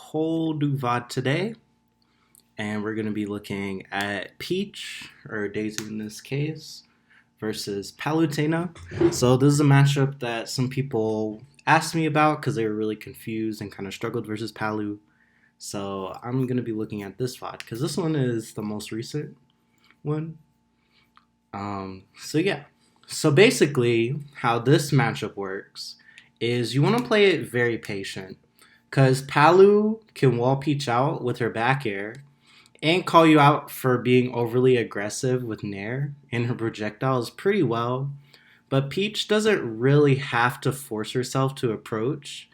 whole new VOD today, and we're going to be looking at Peach, or Daisy in this case, versus Palutena. So this is a matchup that some people asked me about because they were really confused and kind of struggled versus Palu. So I'm going to be looking at this VOD because this one is the most recent one. So basically how this matchup works is you want to play it very patient because Palu can wall Peach out with her back air and call you out for being overly aggressive with Nair and her projectiles pretty well, but Peach doesn't really have to force herself to approach,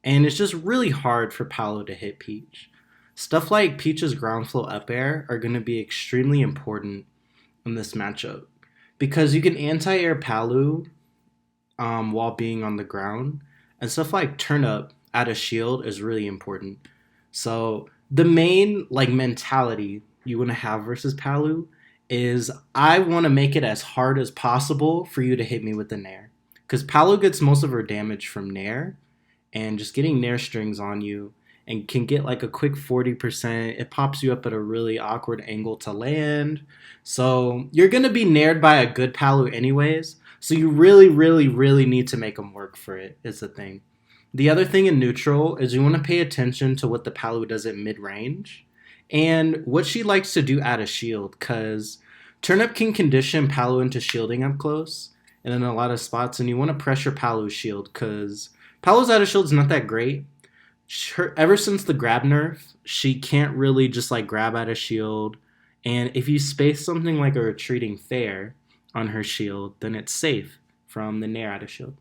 and it's just really hard for Palu to hit Peach. Stuff like Peach's ground flow up air are going to be extremely important in this matchup because you can anti-air Palu while being on the ground, and stuff like turn up at a shield is really important. So the main mentality you want to have versus Palu is I want to make it as hard as possible for you to hit me with the Nair, because Palu gets most of her damage from Nair, and just getting Nair strings on you and can get like a quick 40%. It pops you up at a really awkward angle to land. So you're going to be Naired by a good Palu anyways. So you really need to make them work for it, is the thing. The other thing in neutral is you want to pay attention to what the Palu does at mid-range and what she likes to do at a shield, because Turnip can condition Palu into shielding up close and in a lot of spots, and you want to pressure Palu's shield because Palu's out of shield's not that great. Ever since the grab nerf, she can't really just grab out of shield, and if you space something like a retreating fair on her shield, then it's safe from the Nair out of shield.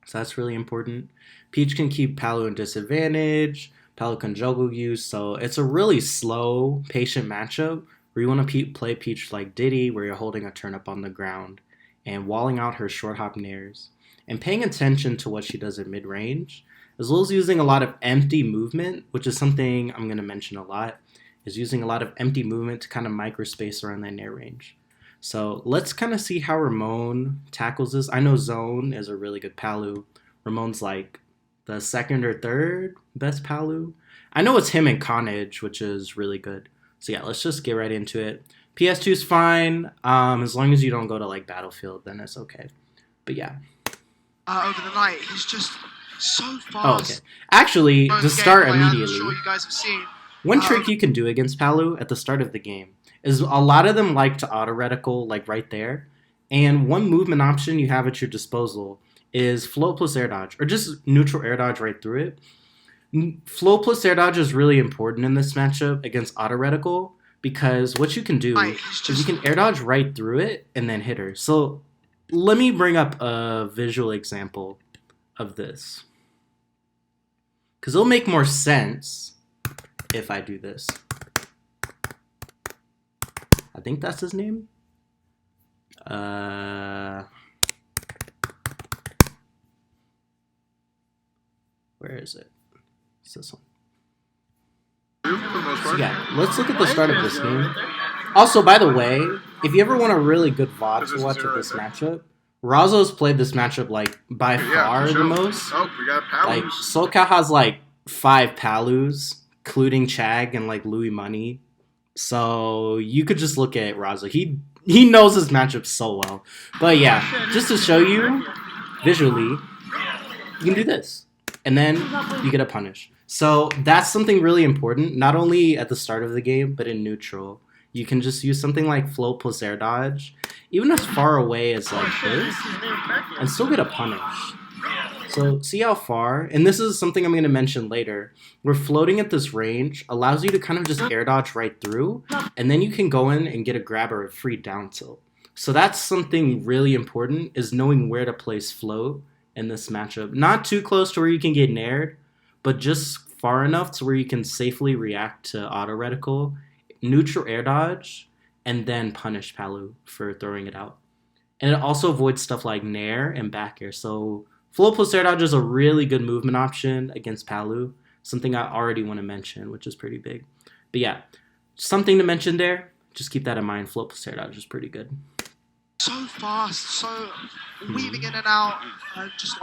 So that's really important. Peach can keep Palu in disadvantage. Palu can juggle you, so it's a really slow, patient matchup where you want to play Peach like Diddy, where you're holding a turnip on the ground and walling out her short hop Nairs and paying attention to what she does at mid-range, as well as using a lot of empty movement, which is something I'm going to mention a lot, is using a lot of empty movement to kind of microspace around that Nair range. So let's kind of see how Ramon tackles this. I know Zone is a really good Palu. Ramon's like the second or third best Palu. I know it's him and Carnage, which is really good. So yeah, let's just get right into it. PS2 is fine. As long as you don't go to Battlefield, then it's okay. But yeah. Over the night, he's just so fast. Oh, okay. Actually, to start immediately, I'm sure you guys have seen. One trick you can do against Palu at the start of the game is a lot of them like to auto reticle right there, and one movement option you have at your disposal is float plus air dodge, or just neutral air dodge right through it. Float plus air dodge is really important in this matchup against auto reticle, because what you can do is you can air dodge right through it and then hit her. So let me bring up a visual example of this, because it'll make more sense if I do this. I think that's his name. Where is it? It's this one. So yeah, let's look at the start of this game. Also, by the way, if you ever want a really good VOD to watch with this matchup, Razzo's played this matchup by far the most. Oh, we got Palus. SoCal has 5 Palus, including Chag and Louis Money. So you could just look at Razzo. He knows his matchup so well. But yeah, just to show you visually, you can do this. And then you get a punish. So that's something really important, not only at the start of the game, but in neutral. You can just use something like float plus air dodge, even as far away as this, and still get a punish. So see how far, and this is something I'm going to mention later, where floating at this range allows you to kind of just air dodge right through, and then you can go in and get a grab or a free down tilt. So that's something really important, is knowing where to place float in this matchup. Not too close to where you can get naired, but just far enough to where you can safely react to auto reticle, neutral air dodge, and then punish Palu for throwing it out. And it also avoids stuff like nair and back air. So float plus air dodge is a really good movement option against Palu, something I already want to mention, which is pretty big. But yeah, something to mention there. Just keep that in mind. Float plus air dodge is pretty good. So fast, so weaving in and out, just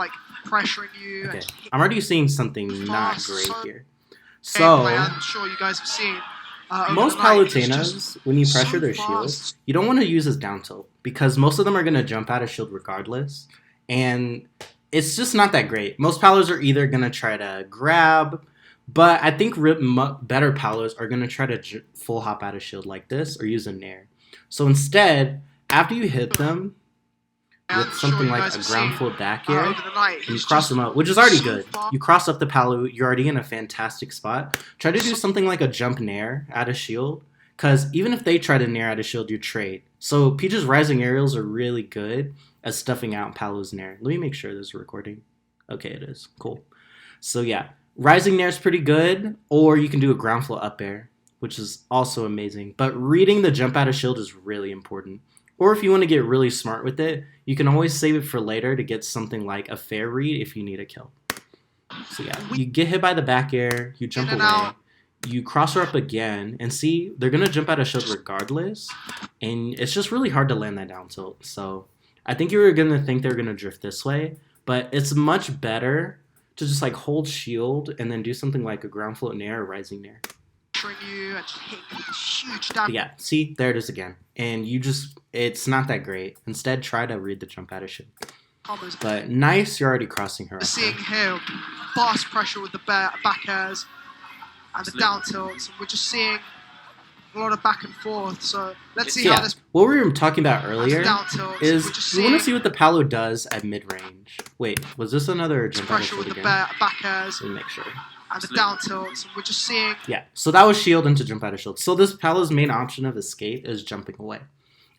pressuring you. Okay, I'm already seeing something not great here. So I'm sure you guys have seen. most Palutenas, when you pressure their shield, you don't want to use as down tilt because most of them are going to jump out of shield regardless, and it's just not that great. Most Palos are either going to try to grab, but I think better Palos are going to try to full hop out of shield like this or use a nair. So instead, after you hit them with something like a ground full back air, and you cross them up, which is already good. You cross up the Palu, you're already in a fantastic spot. Try to do something like a jump nair out of shield, because even if they try to nair out of shield, you trade. So Peach's rising aerials are really good at stuffing out Palu's nair. Let me make sure this is recording. Okay, it is. Cool. So yeah, rising nair is pretty good, or you can do a ground flow up air, which is also amazing. But reading the jump out of shield is really important. Or if you want to get really smart with it, you can always save it for later to get something like a fair read if you need a kill. So yeah, you get hit by the back air, you jump away, you cross her up again, and see, they're going to jump out of shield regardless, and it's just really hard to land that down tilt. So I think you were going to think they're going to drift this way, but it's much better to just like hold shield and then do something like a ground float nair or rising nair. You and just hitting huge damage. But yeah, see, there it is again. And you just, it's not that great. Instead, try to read the jump out of shield. But nice, you're already crossing her. We're seeing here fast pressure with the back airs and the down tilts. We're just seeing a lot of back and forth. So let's see how this. What we were talking about earlier is you want to see what the Palu does at mid range. Wait, was this another jump out of shield again? Back airs. Let me make sure. And the down tilts, we're just seeing. Yeah, so that was shield into jump out of shield. So this Palu's main option of escape is jumping away.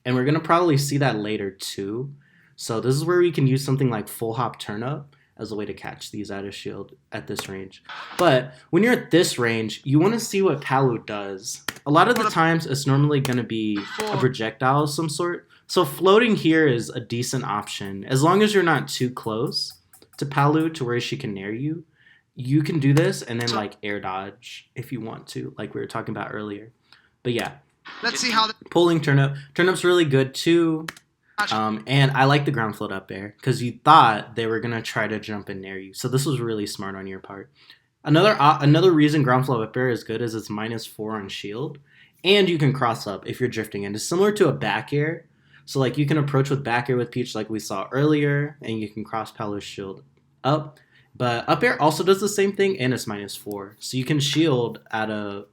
And we're going to probably see that later too. So this is where we can use something like full hop turn up as a way to catch these out of shield at this range. But when you're at this range, you want to see what Palu does. A lot of the times it's normally going to be a projectile of some sort. So floating here is a decent option. As long as you're not too close to Palu to where she can nair you. You can do this and then like air dodge if you want to, like we were talking about earlier. But yeah, let's see how pulling turnip. Turnip's really good too. And I like the ground float up air because you thought they were gonna try to jump and nair you. So this was really smart on your part. Another reason ground float up air is good is it's -4 on shield, and you can cross up if you're drifting. And it's similar to a back air. So like you can approach with back air with Peach like we saw earlier, and you can cross Palu's shield up. But up air also does the same thing, and it's -4. So you can shield at a,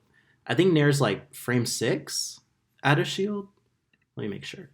I think nair's like frame 6 out of shield. Let me make sure.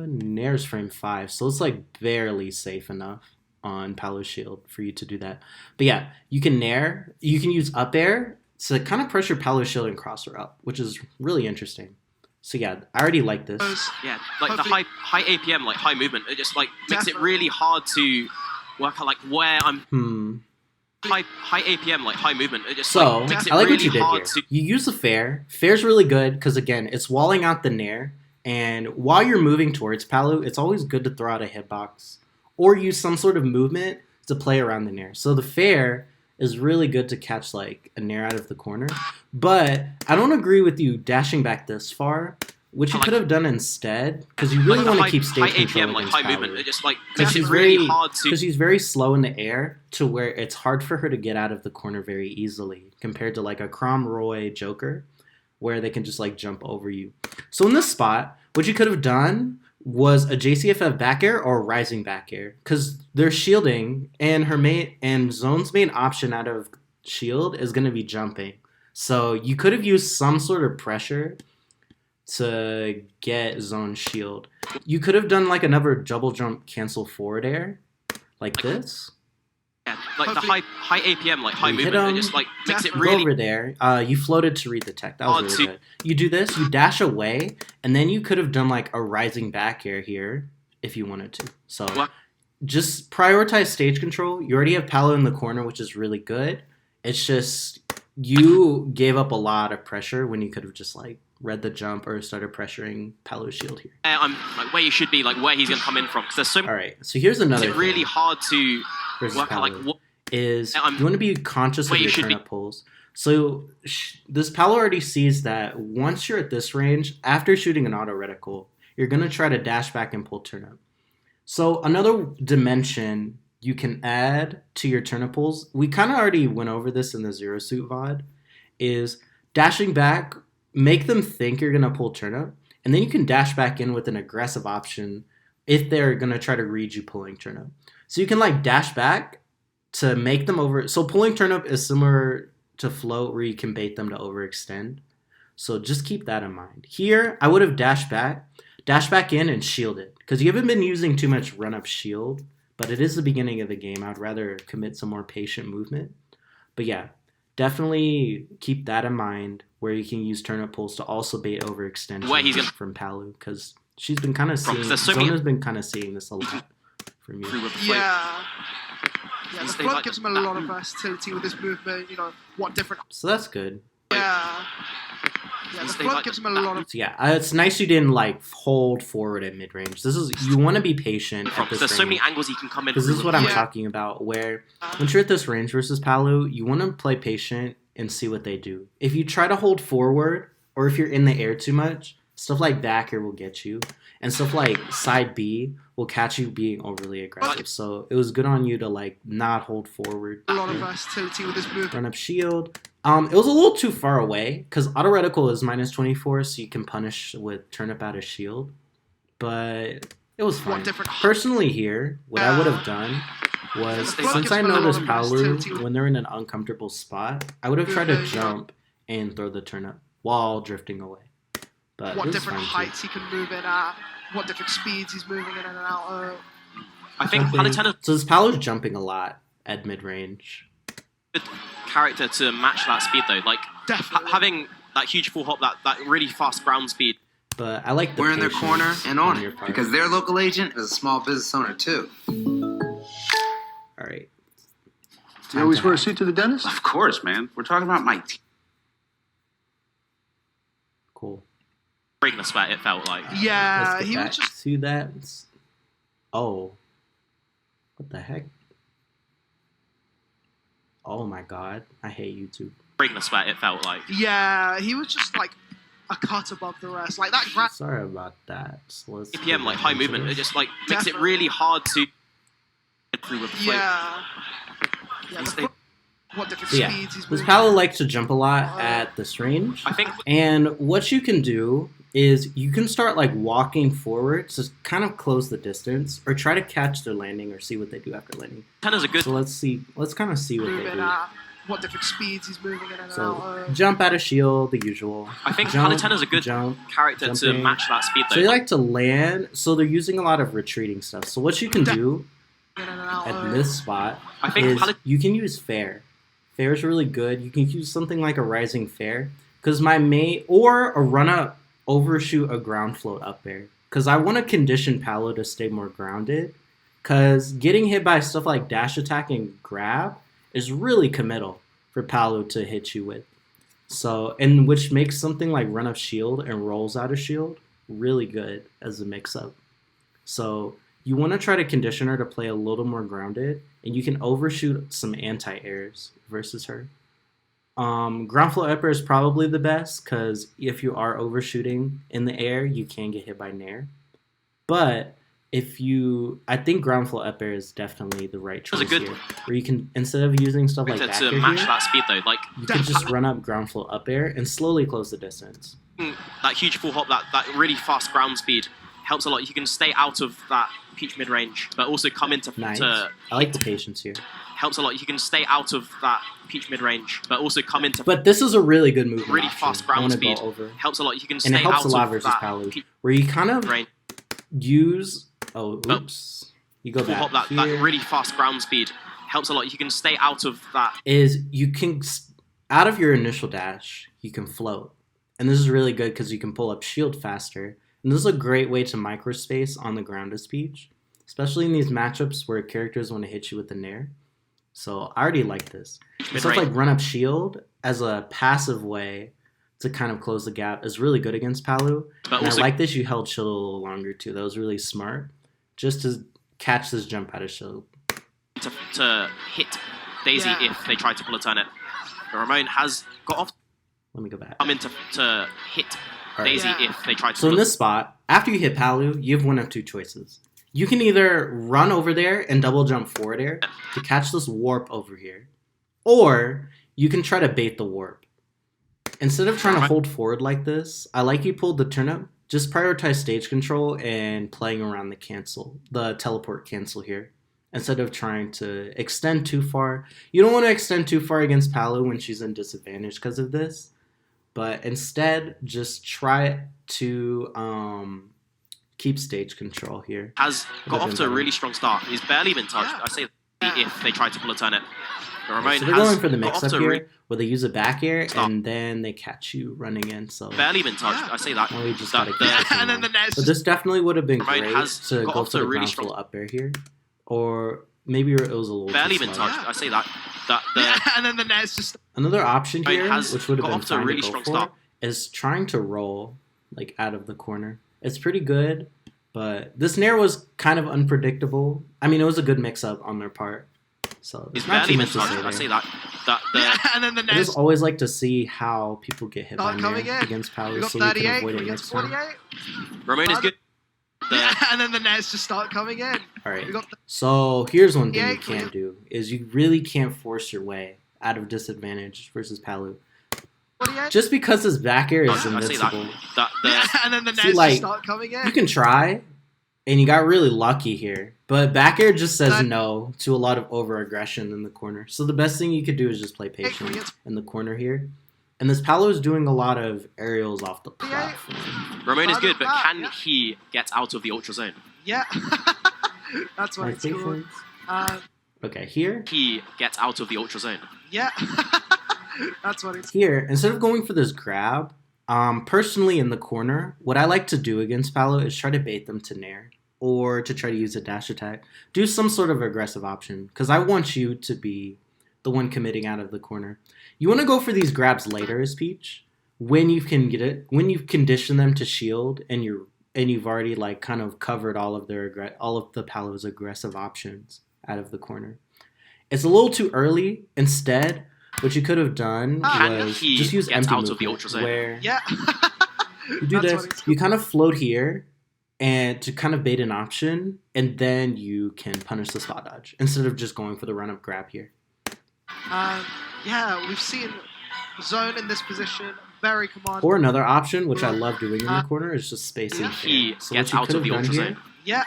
Nair's frame 5, so it's like barely safe enough on Palu's shield for you to do that. But yeah, you can nair, you can use up air to kind of pressure Palu's shield and cross her up, which is really interesting. So yeah, I already like this. Yeah, like the high APM, like high movement, it just like makes it really hard to work out like where I'm. High APM, like high movement, it just so makes it I like really what you did here. You use the fair. Fair's really good because again, it's walling out the nair, and while you're moving towards Palu, it's always good to throw out a hitbox or use some sort of movement to play around the nair. So the fair is really good to catch like a nair out of the corner. But I don't agree with you dashing back this far, which you could have done instead, because you really want to keep stage control APM, against high Palu. movement. It just like Because makes it really hard to. Because she's very slow in the air to where it's hard for her to get out of the corner very easily compared to like a Crom Roy Joker where they can just like jump over you. So in this spot, what you could have done was a JCFF back air or a rising back air, because they're shielding, and her main and Zone's main option out of shield is going to be jumping. So you could have used some sort of pressure to get Zone shield. You could have done like another double jump cancel forward air, like this. Yeah, like the high APM, like high movement, it just like makes it really. Go over there. You floated to read the tech. That was really good. You do this, you dash away, and then you could have done like a rising back air here if you wanted to. So just prioritize stage control. You already have Palu in the corner, which is really good. It's just you gave up a lot of pressure when you could have just like read the jump or started pressuring Palu's shield here. I'm like where you should be, like where he's gonna come in from, because there's so. All right, so here's another. It's really hard to versus work out Palu. like what is you want to be conscious of your turnip pulls. So this Palu already sees that once you're at this range, after shooting an auto reticle, you're going to try to dash back and pull turnip. So another dimension you can add to your turnip pulls, we kind of already went over this in the Zero Suit VOD, is dashing back, make them think you're going to pull turnip, and then you can dash back in with an aggressive option if they're going to try to read you pulling turnip. So you can like dash back to make them over. So pulling turnip is similar to float where you can bait them to overextend. So just keep that in mind. Here, I would have dash back in and shielded. Because you haven't been using too much run-up shield, but it is the beginning of the game. I'd rather commit some more patient movement. But yeah, definitely keep that in mind where you can use turnip pulls to also bait overextension from Palu. Because she's been kind of seeing, Zona's been kind of seeing this a lot from you. Yeah. Yeah, the float gives him a lot of versatility with his movement, you know, what different... So that's good. Yeah. Yeah, the float gives him a lot of... So yeah, it's nice you didn't, like, hold forward at mid-range. You want to be patient at this There's range. so many angles you can come in. Because this is what I'm talking about, where once you're at this range versus Palu, you want to play patient and see what they do. If you try to hold forward, or if you're in the air too much, stuff like back air will get you. And stuff like side B will catch you being overly aggressive. So it was good on you to like not hold forward. A lot of versatility with his movement. Run up shield. It was a little too far away because auto reticle is -24, so you can punish with turnip out of shield. But it was fine. Personally here, what I would have done was, since I noticed Palu, when they're in an uncomfortable spot, I would have tried to jump and throw the turnip while drifting away. But what different heights he can move in at, what different speeds he's moving in and out of. I think Palutena... So this Palu's jumping a lot at mid-range. Good character to match that speed though, like having that huge full hop, that really fast ground speed. But I like the we're in their corner and on it, because their local agent is a small business owner too. Alright. Do you always wear a suit to the dentist? Of course, man. We're talking about my teeth. Cool. Breaking the sweat, it felt like. Yeah, he was just... See that? Oh. What the heck? Oh my god. I hate YouTube. Breaking the sweat, it felt like. Yeah, he was just like a cut above the rest. Like that... Sorry about that. So APM, like high movement, it just like makes it really hard to get through with the float. Yeah. What different speeds he's this Palu likes to jump a lot at this range. I think... And what you can do is you can start like walking forward to kind of close the distance, or try to catch their landing or see what they do after landing. Tenna's a good... So let's kind of see what they do. What different speeds he's moving in and out of. Jump out of shield, the usual. I think Palutena's a good character to match that speed though. So they like to land, so they're using a lot of retreating stuff. So what you can do at this spot is you can use fair. Fair is really good. You can use something like a rising fair, because my main, or a run up overshoot a ground float up air, because I want to condition Palu to stay more grounded, because getting hit by stuff like dash attack and grab is really committal for Palu to hit you with. So, and which makes something like run up shield and rolls out of shield really good as a mix up. So you want to try to condition her to play a little more grounded, and you can overshoot some anti-airs versus her. Ground float upper is probably the best, because if you are overshooting in the air, you can get hit by nair. But I think ground float upper is definitely the right choice here. Where you can, instead of using stuff like back air to match that speed though, like you can just run up ground float up air and slowly close the distance. That huge full hop, that really fast ground speed helps a lot. You can stay out of that peach mid range, but also come into... Nice. I like the patience here. Helps a lot. You can stay out of that peach mid range, but also come into... But this is a really good movement really option. fast ground speed. Helps a lot. You can stay out of that... And it helps a lot versus Palu, where you kind of use... Oh, oops. You go back that really fast ground speed helps a lot. You can stay out of that... You can... Out of your initial dash, you can float. And this is really good because you can pull up shield faster. And this is a great way to microspace on the grounded speech, especially in these matchups where characters want to hit you with the nair. So I already like this. Stuff like run up shield as a passive way to kind of close the gap is really good against Palu. And I like that you held shield a little longer too. That was really smart. Just to catch this jump out of shield. To hit Daisy if they try to pull a turnip. But Ramon has got off. Let me go back. I'm into to hit Daisy Yeah. if they try to. So in this spot, after you hit Palu, you have one of two choices. You can either run over there and double jump forward air to catch this warp over here, or you can try to bait the warp. Instead of trying to hold forward like this, I like you pulled the turnip. Just prioritize stage control and playing around the teleport cancel here. Instead of trying to extend too far. You don't want to extend too far against Palu when she's in disadvantage because of this. But instead, just try to keep stage control here. Has got off to a really strong start. He's barely been touched. Yeah. I say if they try to pull a turnip. Ramon So they're has going for the got off mix-up to a here, where they use a back air, Stop. and then they catch you running in. So barely been touched. Yeah. I say that. well, you just that gotta keep the- this in And then mind. the net's But just this definitely would have been Ramon great has to got go off for to a the really ground strong- full up air here. Or maybe it was a little barely too been slow. touched. I say that. The and then the net's just Another option Ramon here, has which would have got been off to a fine really to go strong for, start. is trying to roll like out of the corner. It's pretty good, but this nair was kind of unpredictable. I mean, it was a good mix-up on their part. So He's there's not barely too been much to touched. say I there. say that. The and then the I net's just always like to see how people get hit by start coming nair in. against We Palu got so we can 38, avoid we it get next time. 48. Ramon is good. The And then the net's just start coming in. All right. We got So here's one thing you 38. can't do is you really can't force your way out of disadvantage versus Palu. 48. Just because his back air is I say that. invincible. The And then the net's See, like, just start coming in. You can try, and you got really lucky here. But back air just says That- no to a lot of over-aggression in the corner. So the best thing you could do is just play Hey, patient it's- in the corner here. And this Palu is doing a lot of aerials off the 48. platform. Ramon is good, but Yeah. can he get out of the ultra zone? Yeah. That's what My it's called. patience. Okay, here. He gets out of the ultra zone. Yeah. That's what it's Here, instead of going for this grab, personally in the corner, what I like to do against Palu is try to bait them to nair or to try to use a dash attack. Do some sort of aggressive option because I want you to be the one committing out of the corner. You want to go for these grabs later as Peach when you can get it, when you've conditioned them to shield and you've already like kind of covered all of the Palu's aggressive options out of the corner. It's a little too early. Instead, what you could have done Can was he just use get empty out of the movement, ultra zone? where Yeah. you do That's this. what it's You kind of float here and to kind of bait an option, and then you can punish the spot dodge instead of just going for the run-up grab here. Yeah, we've seen Zone in this position, very commanding. Or another option, which I love doing in the corner, is just spacing Yeah. fair. He So gets what you out could of the have done ultra here zone. Yeah.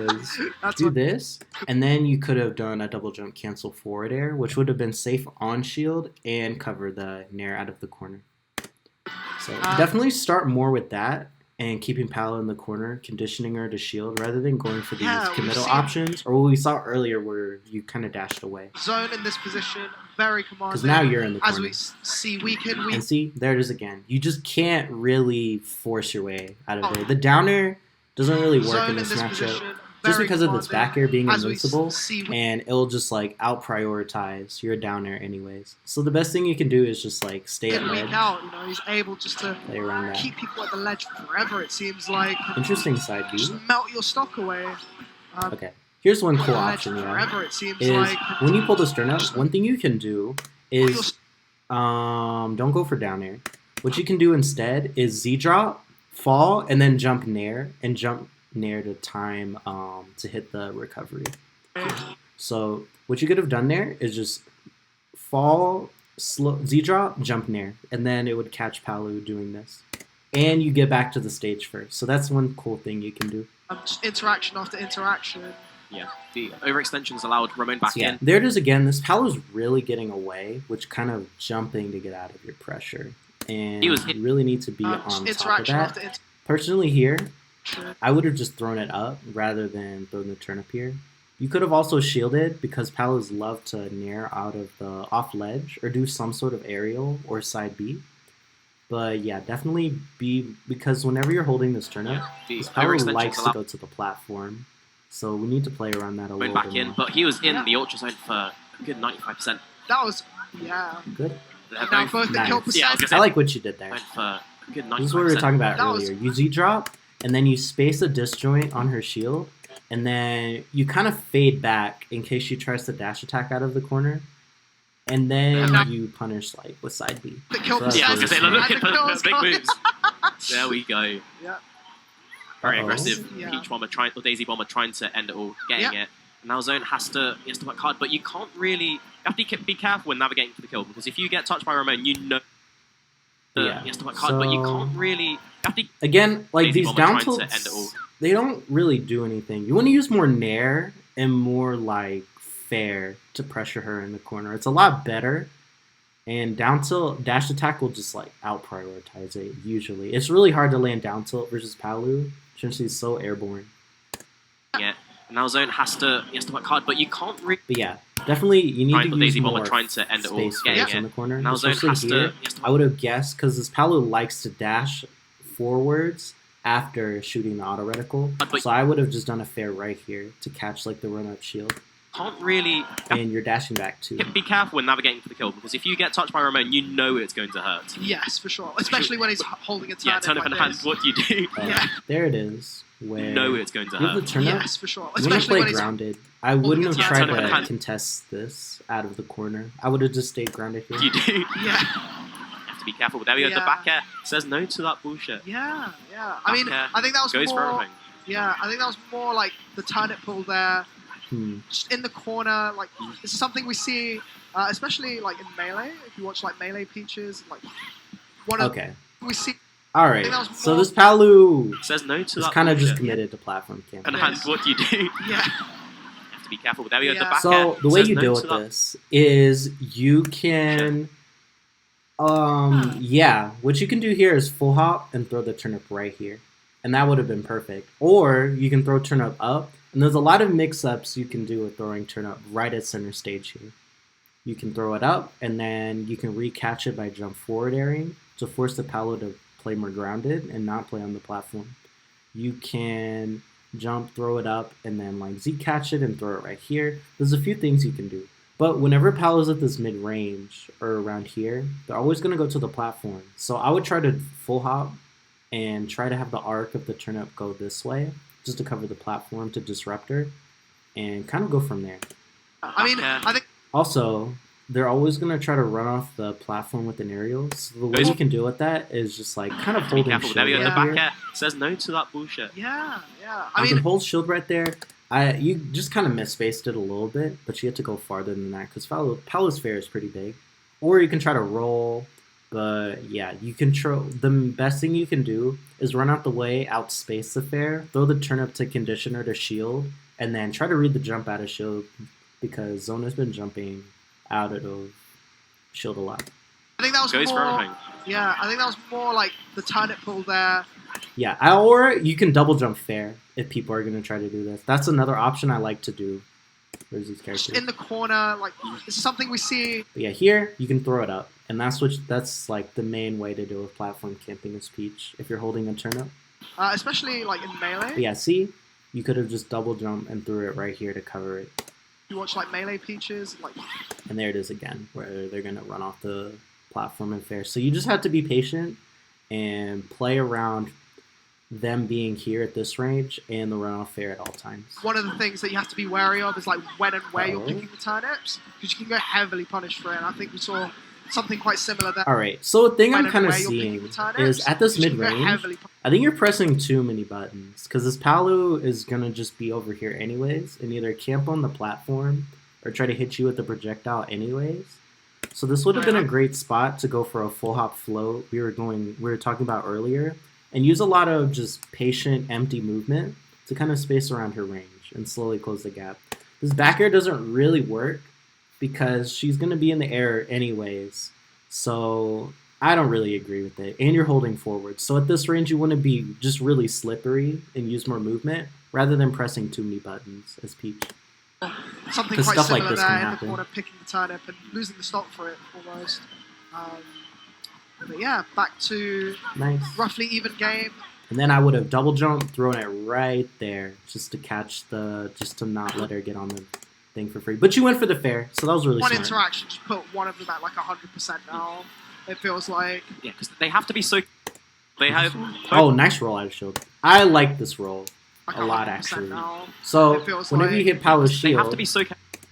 was That's do what this, and then you could have done a double jump cancel forward air, which would have been safe on shield and cover the nair out of the corner. So definitely start more with that and keeping Palu in the corner, conditioning her to shield rather than going for these Yeah, we've committal seen- options, or what we saw earlier where you kind of dashed away. Zone in this position, very commanding. Because now you're in the As corner. we see week in, week And see, there it is again. You just can't really force your way out of there. The down air doesn't really work Zone in this matchup. position, Just very because of its commanding. back air being As we invincible, see week and it'll just like out prioritize your down air anyways. So the best thing you can do is just like stay at in, week ledge, out, he's able just to play around that. keep people at the ledge forever, it seems like. Interesting side B. Just melt your stock away. Okay, here's one At cool the ledge option, yeah. forever, it seems Is like. when you pull the stern up, one thing you can do Your is don't go for down air. What you can do instead is Z drop, fall, and then jump nair, and jump nair to time to hit the recovery. So what you could have done there is just fall, slow, Z drop, jump nair, and then it would catch Palu doing this. And you get back to the stage first. So that's one cool thing you can do. Just interaction after interaction. Yeah, the overextensions allowed Ramon back So yeah, in. there it is again. This Palu's really getting away, which kind of jumping to get out of your pressure. And He was you really need to be Just on top of interaction that. after interaction. Personally here, I would have just thrown it up rather than throwing the turnip here. You could have also shielded because Palus love to nair out of the off ledge or do some sort of aerial or side B. But yeah, definitely B because whenever you're holding this turnip, The this Palu overextensions likes to allowed go to the platform. So we need to play around that a Ramon little back bit in, more. but he was in Yeah. the ultra zone for a good 95%. That was, yeah. Good. They're Now both both the nice. kill Yeah, I was percent. gonna say- I like what you did there. went for a good 95%. This is what we were talking about That was- earlier. You Z-drop, and then you space a disjoint on her shield, and then you kind of fade back in case she tries to dash attack out of the corner. and then you punish like with side B. The kill that's Yeah, I was really gonna say, smart. look at And the the big kills moves. There we go. Yeah. Very Uh-oh. aggressive. Yeah. Peach Bomber trying, or Daisy Bomber trying to end it all, getting it. And now Zone has to work hard, but you can't really. You have to be careful when navigating for the kill, because if you get touched by Ramon, you know. He has to work hard, but you can't really. You have to Again, like Daisy these Bomber down trying to end it all. tilts, they don't really do anything. You want to use more nair and more like fair to pressure her in the corner. It's a lot better. And down tilt dash attack will just like out prioritize it usually. It's really hard to land down tilt versus Palu since she's so airborne. Yeah. And now Zone has to work hard, but you can't really. But yeah, definitely you need to use Daisy Bomber more trying to end it all. space Yeah, fighters yeah. in the corner. Now Zone Especially has here, to. I would have guessed because this Palu likes to dash forwards after shooting the auto reticle. But- So I would have just done a fair right here to catch like the run up shield. Can't really. And you're dashing back too. Be careful when navigating for the kill, because if you get touched by Ramon, you know it's going to hurt. Yes, for sure. Especially when he's holding a turnip. Yeah, turn up like in hand. this. What do you do? Yeah. There it is. Where You know it's going to you have hurt. the turn up. Yes, for sure. You want to Especially play when he's grounded. I wouldn't have Yeah, tried turn up in to hand. contest this out of the corner. I would have just stayed grounded here. You do. Yeah. You have to be careful. There we go. The Yeah. back air says no to that bullshit. Yeah, yeah. I mean, Back air I think that was goes for more. everything. Yeah, I think that was more like the turnip pull there, just in the corner. Like this is something we see, especially like in melee. If you watch like melee peaches, like one of Okay. we see. All I right. think that was So more- this Palu Says no to is that kind of just bullshit. committed to platform And camping. hand, what do you do? You Yeah, have to be careful. There we go. The Yeah. back So air the way says you no deal to with that. this is you can, yeah, what you can do here is full hop and throw the turnip right here, and that would have been perfect. Or you can throw turnip up, and there's a lot of mix-ups you can do with throwing turnip right at center stage here. You can throw it up, and then you can recatch it by jump forward airing to force the Palu to play more grounded and not play on the platform. You can jump, throw it up, and then like Z catch it and throw it right here. There's a few things you can do. But whenever Palu's at this mid-range or around here, they're always going to go to the platform. So I would try to full hop and try to have the arc of the turnip go this way just to cover the platform to disrupt her and kind of go from there. I mean, Yeah. I think Also, they're always going to try to run off the platform with an aerial. So the way you can deal with that is just like kind of Be holding careful. shield There we go. The right back here. air says no to that bullshit. yeah. I You mean, can hold shield right there. You just kind of misspaced it a little bit, but you have to go farther than that because Palu's fair is pretty big. Or you can try to roll, but yeah, you control. The best thing you can do is run out the way, outspace the fair, throw the turnip to conditioner to shield, and then try to read the jump out of shield because Zone has been jumping out of shield a lot. I think that was Goes for more. everything. Yeah, I think that was more like the turnip pull there. Yeah, or you can double jump fair if people are going to try to do this. That's another option I like to do. Where's these Just characters? in the corner, like this is something we see. But yeah, here you can throw it up, and that's like the main way to deal with platform camping is Peach. If you're holding a turnip, Especially like in melee. but yeah, see, you could have just double jumped and threw it right here to cover it, You watch like melee peaches, like and there it is again, where they're gonna run off the platform and fair. So you just have to be patient and play around them being here at this range and the runoff fair at all times. one of the things that you have to be wary of is like when and where you're Oh. picking the turnips, because you can go heavily punished for it. And I think we saw something quite similar there. All right, so the thing When I'm and kind of where you're picking seeing the turnips, is at this 'cause you can go mid range. heavily I think you're pressing too many buttons because this Palu is gonna just be over here anyways and either camp on the platform or try to hit you with the projectile anyways. So this would have been a great spot to go for a full hop float we were talking about earlier and use a lot of just patient empty movement to kind of space around her range and slowly close the gap. This back air doesn't really work because she's gonna be in the air anyways. So I don't really agree with it. And you're holding forward. So at this range, you want to be just really slippery and use more movement rather than pressing too many buttons as Peach. something 'Cause quite stuff like similar this there can in the happen. corner, picking the turnip and losing the stock for it almost. But yeah, back to Nice. roughly even game. And then I would have double jumped, thrown it right there just to catch just to not let her get on the thing for free. But you went for the fair, so that was really One smart. interaction just put one of them at like 100% now. It feels like. Yeah, because they have to be so. They have. Oh, nice roll out of shield. I like this roll Like a lot 100% actually. now. So It feels whenever you like hit Palu's They shield, have to be so.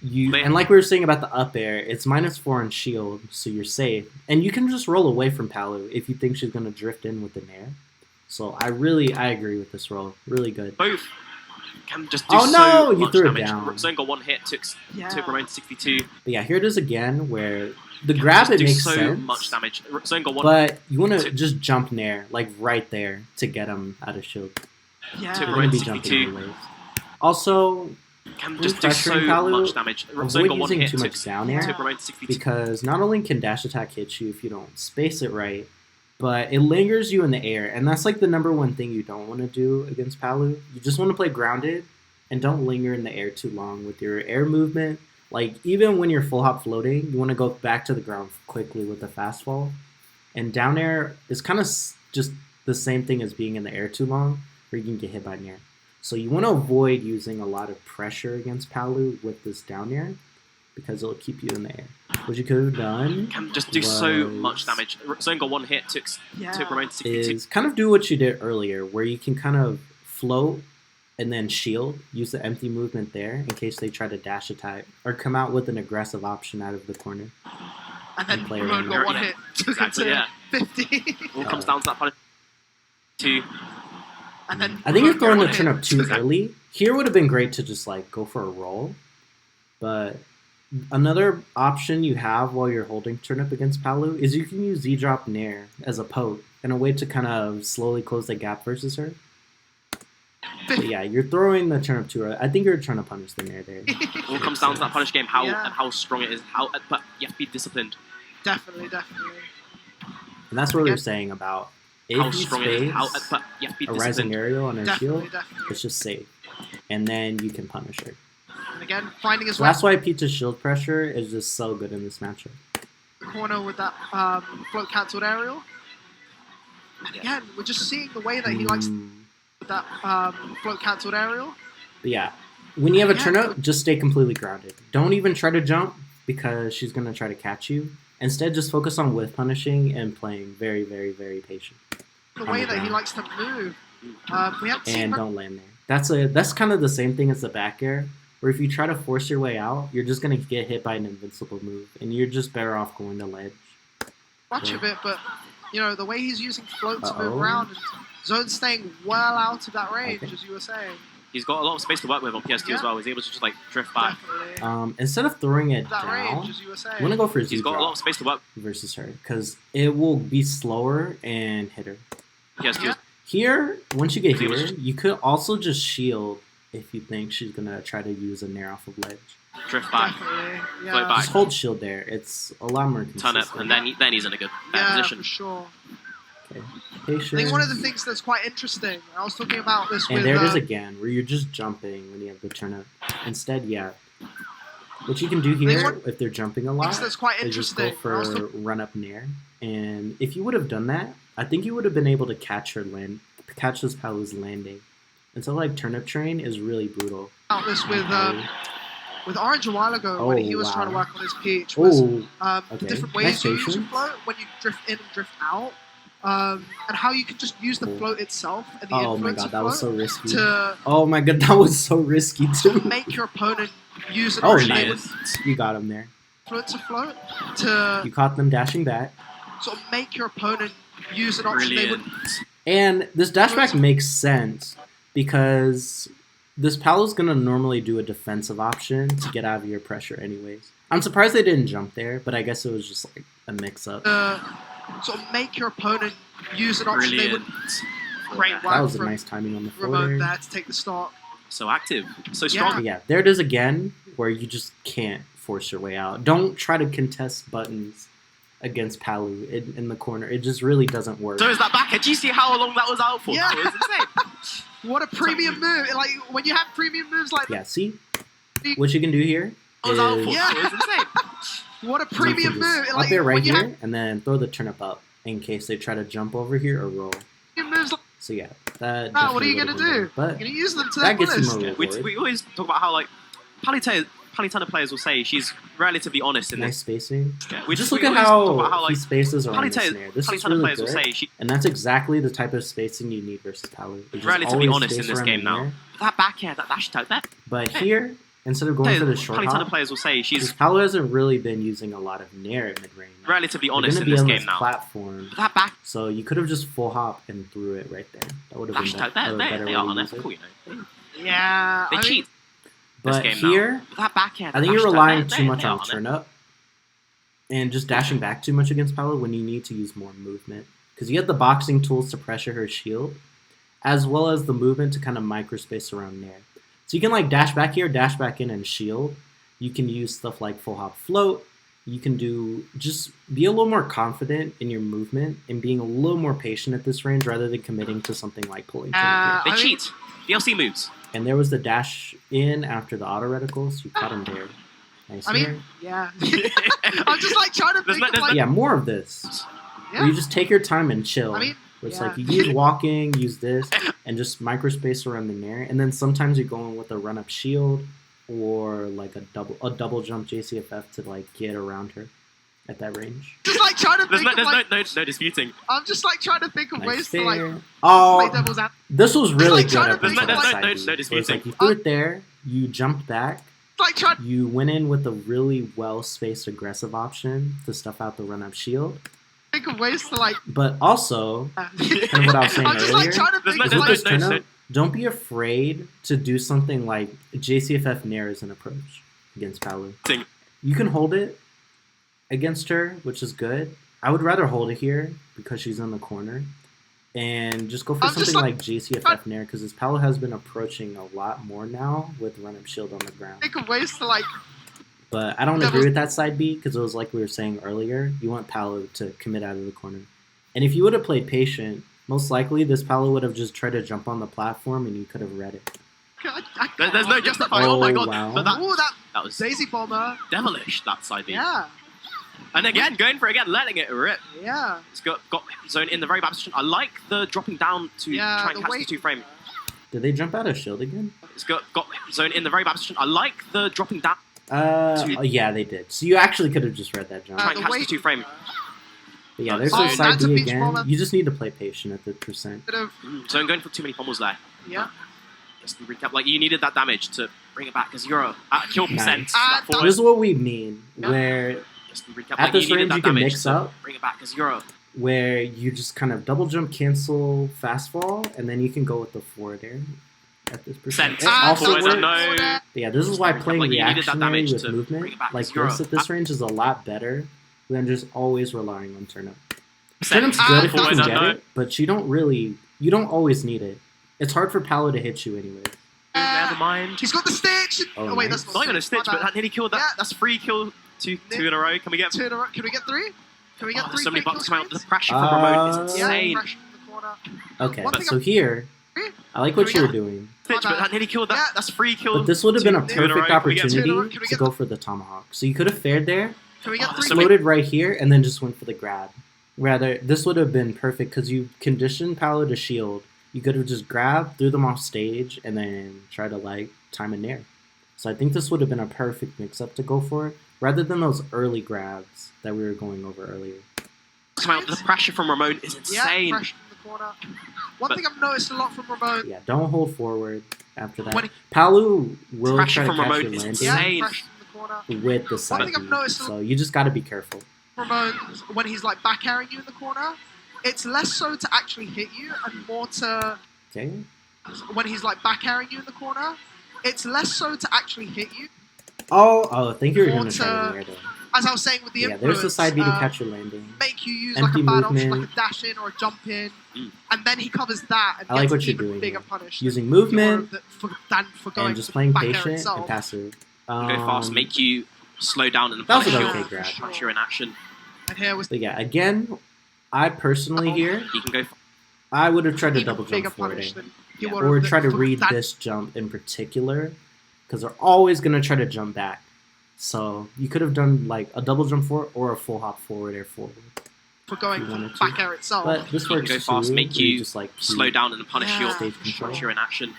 And like we were saying about the up air, it's -4 on shield, so you're safe. And you can just roll away from Palu if you think she's gonna drift in with an air. So I agree with this roll. Really good. Both can just do so much damage. Zone got one hit, took Ramon to 62. But yeah, here it is again, where the grab it makes sense. Much damage. Zone got one. But you want to just jump Nair, like right there, to get him out of shield. Yeah. Took You're Ramon gonna to be 62. jumping anyways. Also, can just do so Palu, much damage. avoid using too much down air, took Ramon to 62. because not only can dash attack hit you if you don't space it right, but it lingers you in the air, and that's like the #1 thing you don't want to do against Palu. You just want to play grounded, and don't linger in the air too long with your air movement. Like, even when you're full hop floating, you want to go back to the ground quickly with the fast fall. And down air is kind of just the same thing as being in the air too long, where you can get hit by Nair. So you want to avoid using a lot of pressure against Palu with this down air, because it'll keep you in the air. What you could have done can just do so much damage. Zone got one hit, took Ramon to 62. Is kind of do what you did earlier, where you can kind of float and then shield, use the empty movement there in case they try to dash attack, or come out with an aggressive option out of the corner. And then Ramon got one hit, took it to 50. All comes down to that part. Two. And then I think you're throwing the turnip too early. Here would have been great to just like go for a roll, but another option you have while you're holding turnip against Palu is you can use Z-drop Nair as a poke and a way to kind of slowly close the gap versus her. But yeah, you're throwing the turnip too early. I think you're trying to punish the Nair there. All comes down to that punish game, how strong it is. But you have to be disciplined. Definitely. And that's what we were saying about if how you strong space it is. But you have to be a rising aerial on her shield, Definitely. it's just safe. And then you can punish her. And again, finding his So that's why Peach's shield pressure is just so good in this matchup. the corner with that float cancelled aerial. And again, we're just seeing the way that he likes that float cancelled aerial. But yeah, when you have a turnip, just stay completely grounded. Don't even try to jump, because she's going to try to catch you. Instead, just focus on whiff punishing and playing very, very, very patient. The way that he likes to move. We haven't seen and don't land there. That's kind of the same thing as the back air, where if you try to force your way out, you're just going to get hit by an invincible move, and you're just better off going to ledge. Much of it, but you know the way he's using float to move around, and Zone's staying well out of that range, as you were saying. He's got a lot of space to work with on PS2 as well. He's able to just like drift back. Instead of throwing it that down, range, as you were saying. I'm going to go for Z-drop. He's got a lot of space to work versus her, because it will be slower and hit her. PS2. Here, once you get here, you could also just shield if you think she's going to try to use a Nair off of ledge. Drift back. Yeah. Float back. Just hold shield there. It's a lot more consistent. Turn it, and then he's in a good position. For sure. Okay. I think one of the things that's quite interesting, I was talking about this and there it is again, where you're just jumping when you have the turnip. Instead, what you can do here, if they're jumping a lot, that's quite is just interesting. go for run up Nair. And if you would have done that, I think you would have been able to catch this Palu's landing. And so, like, turnip train is really brutal. About this with Orange a while ago, when he was trying to work on his Peach, was the different ways you use your float, when you drift in and drift out, and how you can just use the float itself and the influence of that was so risky. Oh my god, that was so risky too. Make your opponent use an nice. You got him there. Influence of float to you caught them dashing back. Sort of make your opponent use an option they wouldn't. And this dashback makes sense because this Palu's going to normally do a defensive option to get out of your pressure anyways. I'm surprised they didn't jump there, but I guess it was just like a mix-up. Sort of make your opponent use an option they wouldn't. Great work. That was a nice timing on the floor there to take the start. So active. So strong. But yeah, there it is again, where you just can't force your way out. Don't try to contest buttons against Palu in the corner. It just really doesn't work. So is that back? Do you see how long that was out for? Yeah. That was insane. What a premium move. Like, when you have premium moves like that. Yeah, see? What you can do here is... That was insane. What a premium move. Like, up there right here, and then throw the turnip up in case they try to jump over here or roll. So yeah, that... what are you going to do? But you're going to use them to that their gets fullest. you more we always talk about how, like, Palutena players will say she's relatively honest in nice spacing. Yeah, just look at how he spaces around this Nair. This is really good. And that's exactly the type of spacing you need versus Palu. Relatively honest in this game now. That back air, that dash attack, But here, instead of going for the short Palutena hop, players will say she's Palu hasn't really been using a lot of nair at mid range. relatively honest in this game now. Platform, That back. so you could have just full hop and threw it right there. That would have been better. They are unethical, you know. Yeah, They cheat. But here, that backhand, I think you're relying too much on turn up and just dashing back too much against Palu when you need to use more movement. Because you have the boxing tools to pressure her shield, as well as the movement to kind of microspace around Nair. So you can like dash back here, dash back in, and shield. You can use stuff like full hop float. You can just be a little more confident in your movement and being a little more patient at this range rather than committing to something like pulling. They cheat. DLC moves. And there was the dash in after the auto reticle, so you caught him there. Nice. Yeah. I'm just like trying to think yeah, more of this. Yeah. Where you just take your time and chill. Where it's like you use walking, use this, and just microspace around the Nair. And then sometimes you're going with a run up shield or like a double jump JCFF to like get around her at that range. Just like trying to think there's no disputing. I'm just like trying to think of ways to like play devil's advocate. This was really like good. No disputing. It's like you threw it there, you jumped back, you went in with a really well-spaced aggressive option to stuff out the run-up shield. Think of ways to like. But also, kind of what I was saying earlier, like trying to think of don't be afraid to do something like JCFF Nair as an approach against Palu. You can hold it against her, which is good. I would rather hold it here because she's in the corner. And just go for something like JCFF Nair because this Palu has been approaching a lot more now with run-up shield on the ground. Think of ways to like. But I don't agree with that side B because it was like we were saying earlier. You want Palu to commit out of the corner. And if you would have played patient, most likely this Palu would have just tried to jump on the platform and you could have read it. There's no justifying. Oh my god. Wow. But that was Daisy Bomber. Devilish, that side B. Yeah. And again, going for it again, letting it rip. Yeah. It's got zone in the very bad position. I like the dropping down to try and catch the 2-frame. Did they jump out of shield again? It's got zone in the very bad position. I like the dropping down. Yeah, they did. So you actually could have just read that jump. Try and catch the 2-frame. But yeah, there's a side B again. You just need to play patient at the percent. So I'm going for too many pommels there. Yeah. Just to recap, like you needed that damage to bring it back because you're at kill percent. This is what we mean, where at this range you can mix up, bring it back because you're where you just kind of double jump, cancel, fast fall, and then you can go with the forward air at this percent. Yeah, this is why playing reactionary with movement like this at this range is a lot better than just always relying on turn up. Turn up's good if you can get it, but you don't always need it. It's hard for Palu to hit you anyway. Never mind. He's got the stitch. Oh wait, nice. that's not even a stitch, but that nearly killed that. Yeah. That's 3 kill, two in a row. Can we get 2 in a row? Can we get 3? Can we get 3? So many bucks come out. The pressure from Ramon is insane. Okay, so here, I like what you were doing. But that nearly killed that. Yeah. That's 3 kills. But this would have been a perfect opportunity to go for the tomahawk. So you could have fared there, can we get 3? Floated right here, and then just went for the grab. Rather, this would have been perfect because you conditioned Palu to shield. You could have just grabbed, threw them off stage, and then try to like time a Nair. So I think this would have been a perfect mix-up to go for, rather than those early grabs that we were going over earlier. The pressure from Ramon is insane. Yeah, pressure from the corner. One thing I've noticed a lot from Ramon. Yeah, don't hold forward after that. Palu will try to catch your landing with the side B, so you just got to be careful. Ramon, when he's like back airing you in the corner, it's less so to actually hit you and more to... Okay. When he's like back airing you in the corner, it's less so to actually hit you. Oh, I think you were going to try to Nair though. As I was saying with the influence, there's the side B to catch your landing. Make you use like a bad option, like a dash in or a jump in, and then he covers that and I like what gets you're even doing bigger punish. Using movement and just playing patient and passive. Go fast, make you slow down and that was an okay grab. Pressure in action. And here was but yeah, again, I personally here, you can go. I would have tried to double jump forward, or try to read this jump in particular, because they're always gonna try to jump back. So you could have done like a double jump forward or a full hop forward air forward. For going back air itself. But this works go fast, too, make you just like slow down and punish your stage control. Pressure in action.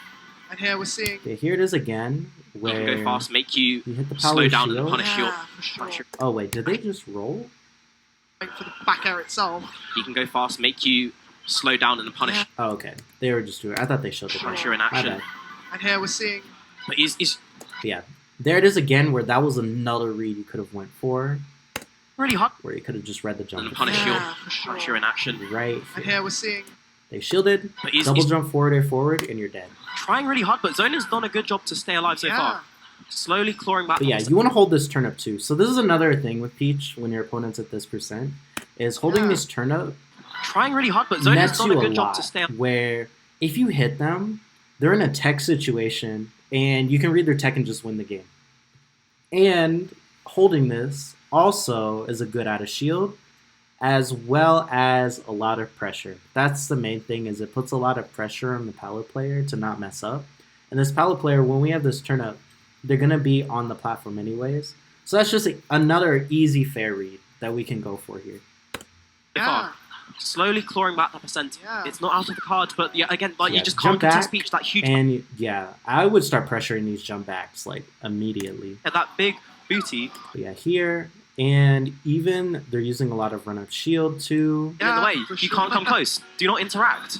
And here we're seeing. Okay, here it is again. Where you go fast, make you hit the slow down shield. and punish your. Oh wait, did they just roll? For the back air itself. You can go fast, make you slow down and punish. Oh, okay. They were just doing. I thought they showed the pressure in action. And here we're seeing. But he's yeah. There it is again, where that was another read you could have went for. Really hot. Where you could have just read the jump. And punish shield in action. Right. And here we're seeing... They shielded, double jump forward, and you're dead. Trying really hard, but Zone has done a good job to stay alive so far. Slowly clawing back. But yeah, you want to hold this turnip too. So this is another thing with Peach when your opponent's at this percent, is holding this turnip. Trying really hard, but Zone has done a good job to stay alive. Where if you hit them, they're in a tech situation, and you can read their tech and just win the game. And holding this also is a good out of shield, as well as a lot of pressure. That's the main thing, is it puts a lot of pressure on the Palu player to not mess up. And this Palu player, when we have this turn up, they're going to be on the platform anyways. So that's just another easy fair read that we can go for here. Yeah. Slowly clawing back that percent. Yeah. It's not out of the cards, but yeah, again, like you just can't contest Peach that huge. And yeah, I would start pressuring these jump backs like immediately. Yeah, that big booty. But yeah, here. And even they're using a lot of run-up shield too. In the way, you can't come close. Do not interact.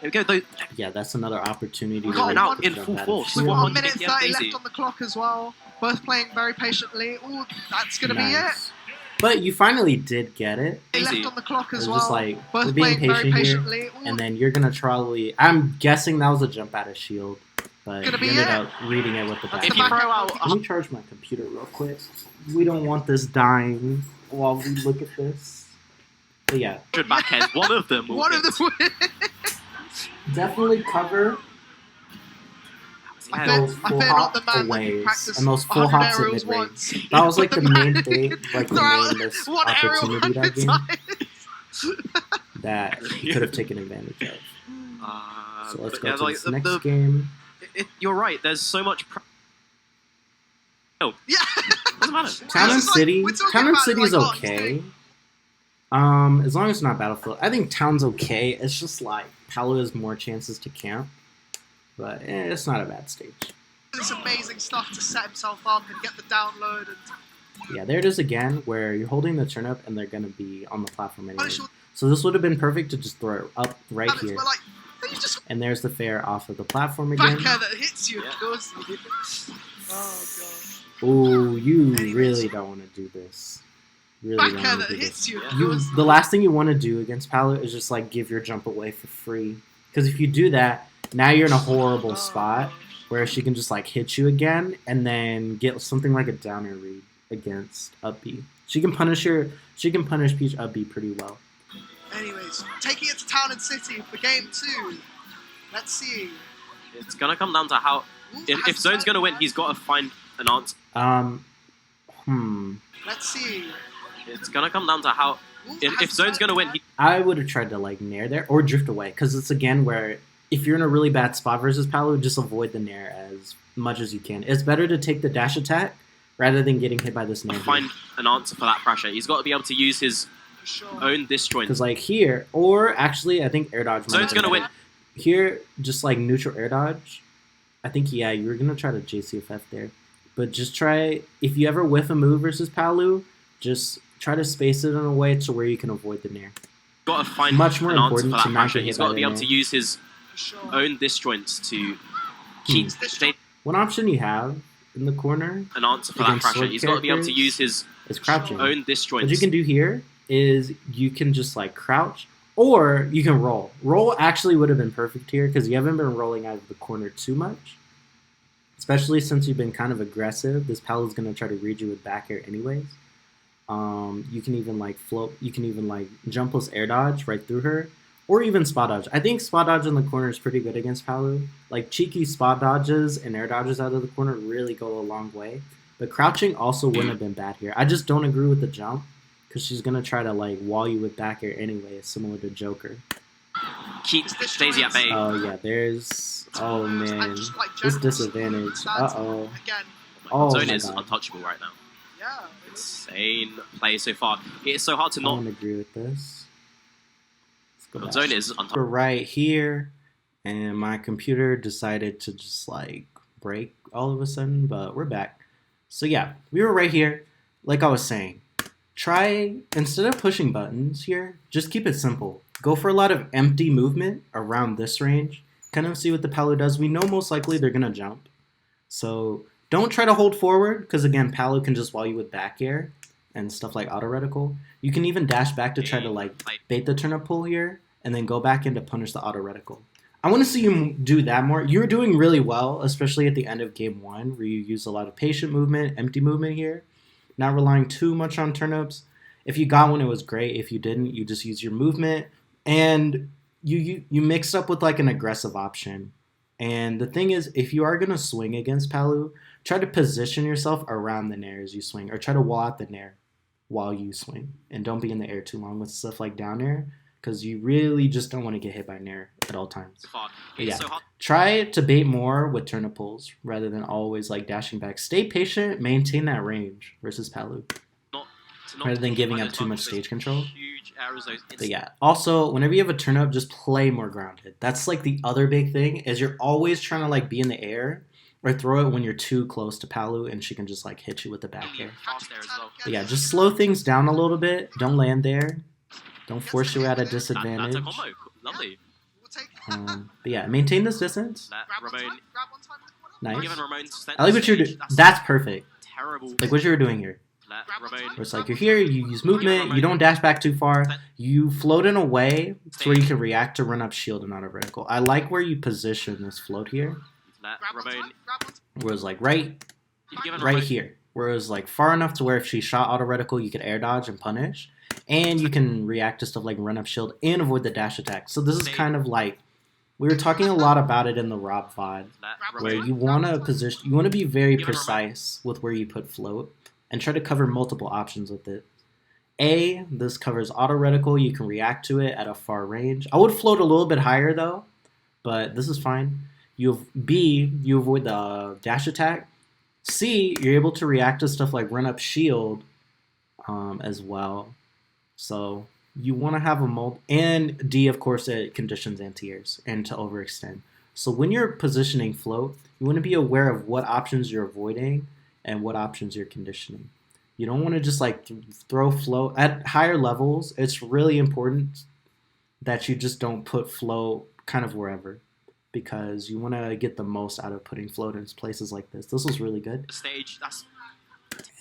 Here we go. Yeah, that's another opportunity. We've got out in full force. With 1 minute 30 left on the clock as well. Both playing very patiently. Ooh, that's going to be it. But you finally did get it. Left on the clock as well. Just like, both we're being playing patient here. And then you're going to probably... I'm guessing that was a jump out of shield. But you ended up reading it with the back. If you throw out... Let me charge my computer real quick. We don't want this dying while we look at this. But yeah. Backhand, one of them will Definitely cover those full hop aways and those full hops at mid-range. That was like the main thing, like the main missed opportunity that game that you could have taken advantage of. So let's go to this next game. You're right, there's so much... Yeah. Doesn't matter. Town and City is okay. As long as it's not Battlefield. I think Town's okay. It's just like Palu has more chances to camp. But it's not a bad stage. This amazing stuff to set himself up and get the download. And... Yeah, there it is again, where you're holding the turnip and they're going to be on the platform anyway. So this would have been perfect to just throw it up right here. And there's the fair off of the platform again. Back that hits you, of course. Oh, God. Oh, you really don't want to do this. Really don't want to do this. The last thing you want to do against Palu is just like give your jump away for free. Because if you do that, now you're in a horrible spot where she can just like hit you again and then get something like a downer read against up B. She can punish Peach up B pretty well. Anyways, taking it to Town and City for game 2. Let's see. It's gonna come down to how if Zone's gonna win, he's got to find an answer. Let's see. It's gonna come down to how if Zone's gonna win, I would have tried to like nair there or drift away, because it's again where if you're in a really bad spot versus Palu, just avoid the nair as much as you can. It's better to take the dash attack rather than getting hit by this nair. Find an answer for that pressure. He's got to be able to use his own disjoint. Because like here, or actually I think air dodge. Zone's gonna win. Here, just like neutral air dodge. I think yeah, you were gonna try to JCFF there. But just try, if you ever whiff a move versus Palu, just try to space it in a way to where you can avoid the nair. Got to find much more important to pressure. He's got to be able to use his own disjoints to keep. One option you have in the corner, an answer for that pressure. He's got to be able to use his crouching. Own disjoints. What you can do here is you can just like crouch, or you can roll. Roll actually would have been perfect here because you haven't been rolling out of the corner too much. Especially since you've been kind of aggressive, this Palu's going to try to read you with back air anyways. You can even like float, you can even like jump plus air dodge right through her, or even spot dodge. I think spot dodge in the corner is pretty good against Palu. Like cheeky spot dodges and air dodges out of the corner really go a long way. But crouching also wouldn't have been bad here. I just don't agree with the jump because she's going to try to like wall you with back air anyway, similar to Joker. Keep Daisy at bay. Oh yeah, there's... Oh man, this disadvantage. Uh-oh. Oh, Zone is untouchable right now. Yeah. Insane play so far. It's so hard to not... I don't agree with this. Let's go Zone is untouchable. We're right here, and my computer decided to just like break all of a sudden, but we're back. So yeah, we were right here. Like I was saying, try, instead of pushing buttons here, just keep it simple. Go for a lot of empty movement around this range. Kind of see what the Palu does. We know most likely they're going to jump. So Don't try to hold forward, because again, Palu can just wall you with back air and stuff like auto reticle. You can even dash back to try to like bait the turnip pull here, and then go back in to punish the auto reticle. I want to see you do that more. You're doing really well, especially at the end of game 1, where you use a lot of patient movement, empty movement here, not relying too much on turnips. If you got one, it was great. If you didn't, you just use your movement, and you mix up with like an aggressive option. And the thing is, if you are going to swing against Palu, try to position yourself around the nair as you swing, or try to wall out the nair while you swing. And don't be in the air too long with stuff like down air, because you really just don't want to get hit by nair at all times. But yeah, try to bait more with turnip pulls rather than always like dashing back. Stay patient, maintain that range versus Palu, rather than giving up too much stage control. But yeah, also, whenever you have a turnip, just play more grounded. That's like the other big thing, is you're always trying to like be in the air or throw it when you're too close to Palu and she can just like hit you with the back air. But yeah, just slow things down a little bit. Don't land there. Don't force you at a disadvantage. That's a combo. Lovely. But yeah, maintain this distance. Nice. I like what you're doing. That's perfect. Like what you were doing here. Where it's like you're here, you use movement, you don't dash back too far, you float in a way so where you can react to run up shield and auto vertical. I like where you position this float here. Where it's like right here. Where it's like far enough to where if she shot auto reticle, you could air dodge and punish. And you can react to stuff like run up shield and avoid the dash attack. So this is kind of like, we were talking a lot about it in the Rob VOD, where you want to position, you want to be very precise with where you put float and try to cover multiple options with it. A, this covers auto reticle, you can react to it at a far range. I would float a little bit higher though, but this is fine. B, you avoid the dash attack. C, you're able to react to stuff like run up shield as well. So you want to have a mold, and D, of course, it conditions anti-airs and to overextend. So when you're positioning float, you want to be aware of what options you're avoiding and what options you're conditioning. You don't want to just like throw float at higher levels. It's really important that you just don't put float kind of wherever, because you want to get the most out of putting float in places like this. This was really good.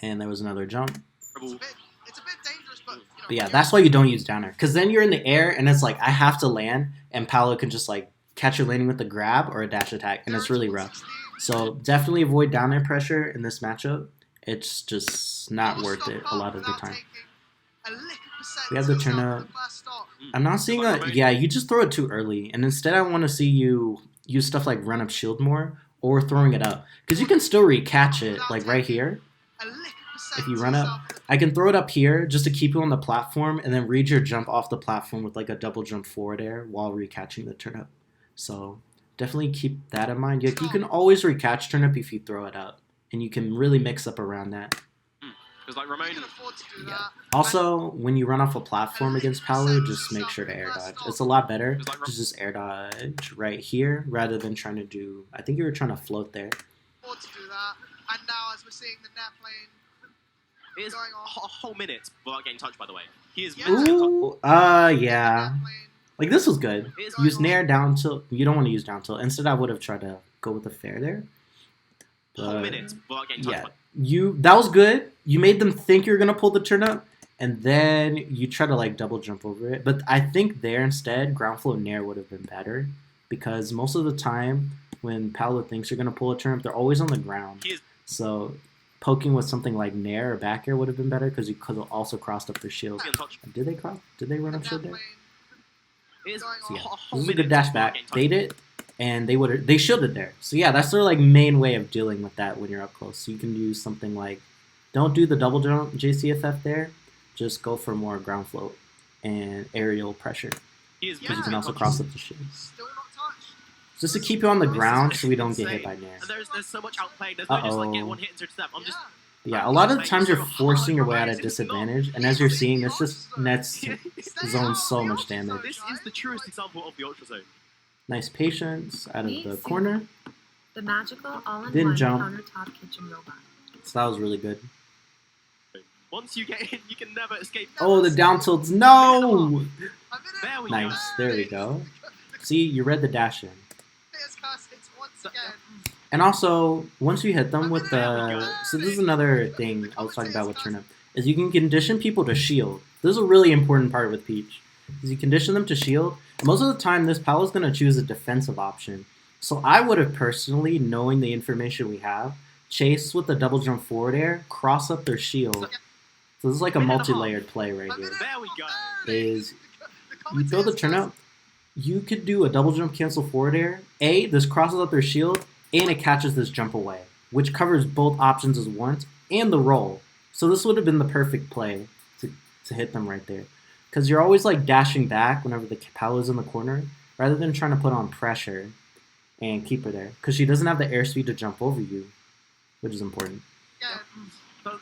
And there was another jump. It's a bit dangerous, but yeah, that's why you don't use down air, because then you're in the air and it's like I have to land, and Paolo can just like catch you landing with a grab or a dash attack, and it's really rough. So definitely avoid down air pressure in this matchup. It's just not worth it a lot of the time. We have the turn up. I'm not seeing a... Yeah, you just throw it too early. And instead I want to see you use stuff like run up shield more or throwing it up. Because you can still recatch it, like right here. If you run up, I can throw it up here just to keep you on the platform and then read your jump off the platform with like a double jump forward air while recatching the turn up. So definitely keep that in mind. You can always recatch turn up if you throw it up. And you can really mix up around that. Like yeah. Also, when you run off a platform against Palu, just make sure to air dodge. It's a lot better to just air dodge right here rather than trying to do... I think you were trying to float there. And now, as we're seeing the net plane, it is a whole minute without getting touched, by the way. He is Ooh, yeah. Like, this was good. Use nair down tilt. You don't want to use down tilt. Instead, I would have tried to go with the fair there. Whole minute without getting touched. That was good. You made them think you were gonna pull the turn up, and then you try to like double jump over it. But I think there instead, ground float nair would have been better, because most of the time when Paolo thinks you're gonna pull a turn up, they're always on the ground. So poking with something like nair or back air would have been better, because you could have also crossed up their shield. Did they cross? Did they run up shield there? So yeah, this is a good dash back. Bait it. And they shielded there. So yeah, that's their like main way of dealing with that when you're up close. So you can use something like, don't do the double jump JCFF there. Just go for more ground float and aerial pressure. Because you can also cross up the shield. Just to keep you on the ground so we don't get hit by nair. There's so much outplaying. There's no just like get one hit and search step. Yeah, a lot of the times you're forcing your way at a disadvantage, and as you're seeing, this just nets zone so much damage. This is the truest example of the Ultra Zone. Nice patience out of the corner. The magical all-in-one Didn't jump. countertop kitchen robot. So that was really good. Once you get in, you can never escape. Oh, the down tilts. No! Nice. There we go. See, you read the dash in. And also, once you hit them with the... So this is another thing I was talking about with turnip, is you can condition people to shield. This is a really important part with Peach, is you condition them to shield. Most of the time, this Pal is going to choose a defensive option. So I would have personally, knowing the information we have, chased with the double jump forward air, cross up their shield. So this is like a multi-layered play right here. There we go. Is you throw the turnip, you could do a double jump cancel forward air. This crosses up their shield, and it catches this jump away, which covers both options as once, and the roll. So this would have been the perfect play to hit them right there. Because you're always like dashing back whenever the Pal is in the corner, rather than trying to put on pressure and keep her there. Because she doesn't have the airspeed to jump over you, which is important. Yeah,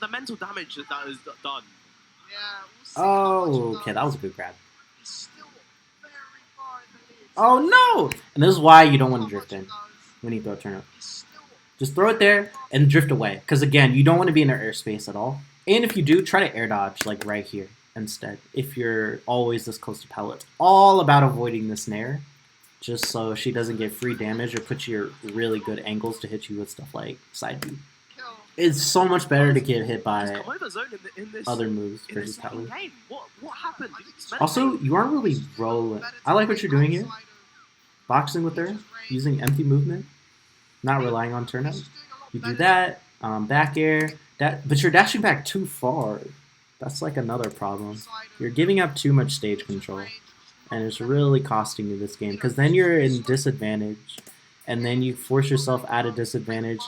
the mental damage that is done. Yeah. Oh, okay, that was a good grab. Oh no! And this is why you don't want to drift in when you throw a turnip. Just throw it there and drift away. Because again, you don't want to be in their airspace at all. And if you do, try to air dodge like right here instead. If you're always this close to Pallet. It's all about avoiding this nair. Just so she doesn't get free damage or put you at really good angles to hit you with stuff like side B. It's so much better to get hit by other moves versus Pallet. What happened? Also, you aren't really rolling. I like what you're doing here. Boxing with her, using empty movement, not relying on turnip. You do that, back air, but you're dashing back too far. That's like another problem. You're giving up too much stage control, and it's really costing you this game, because then you're in disadvantage, and then you force yourself at a disadvantage,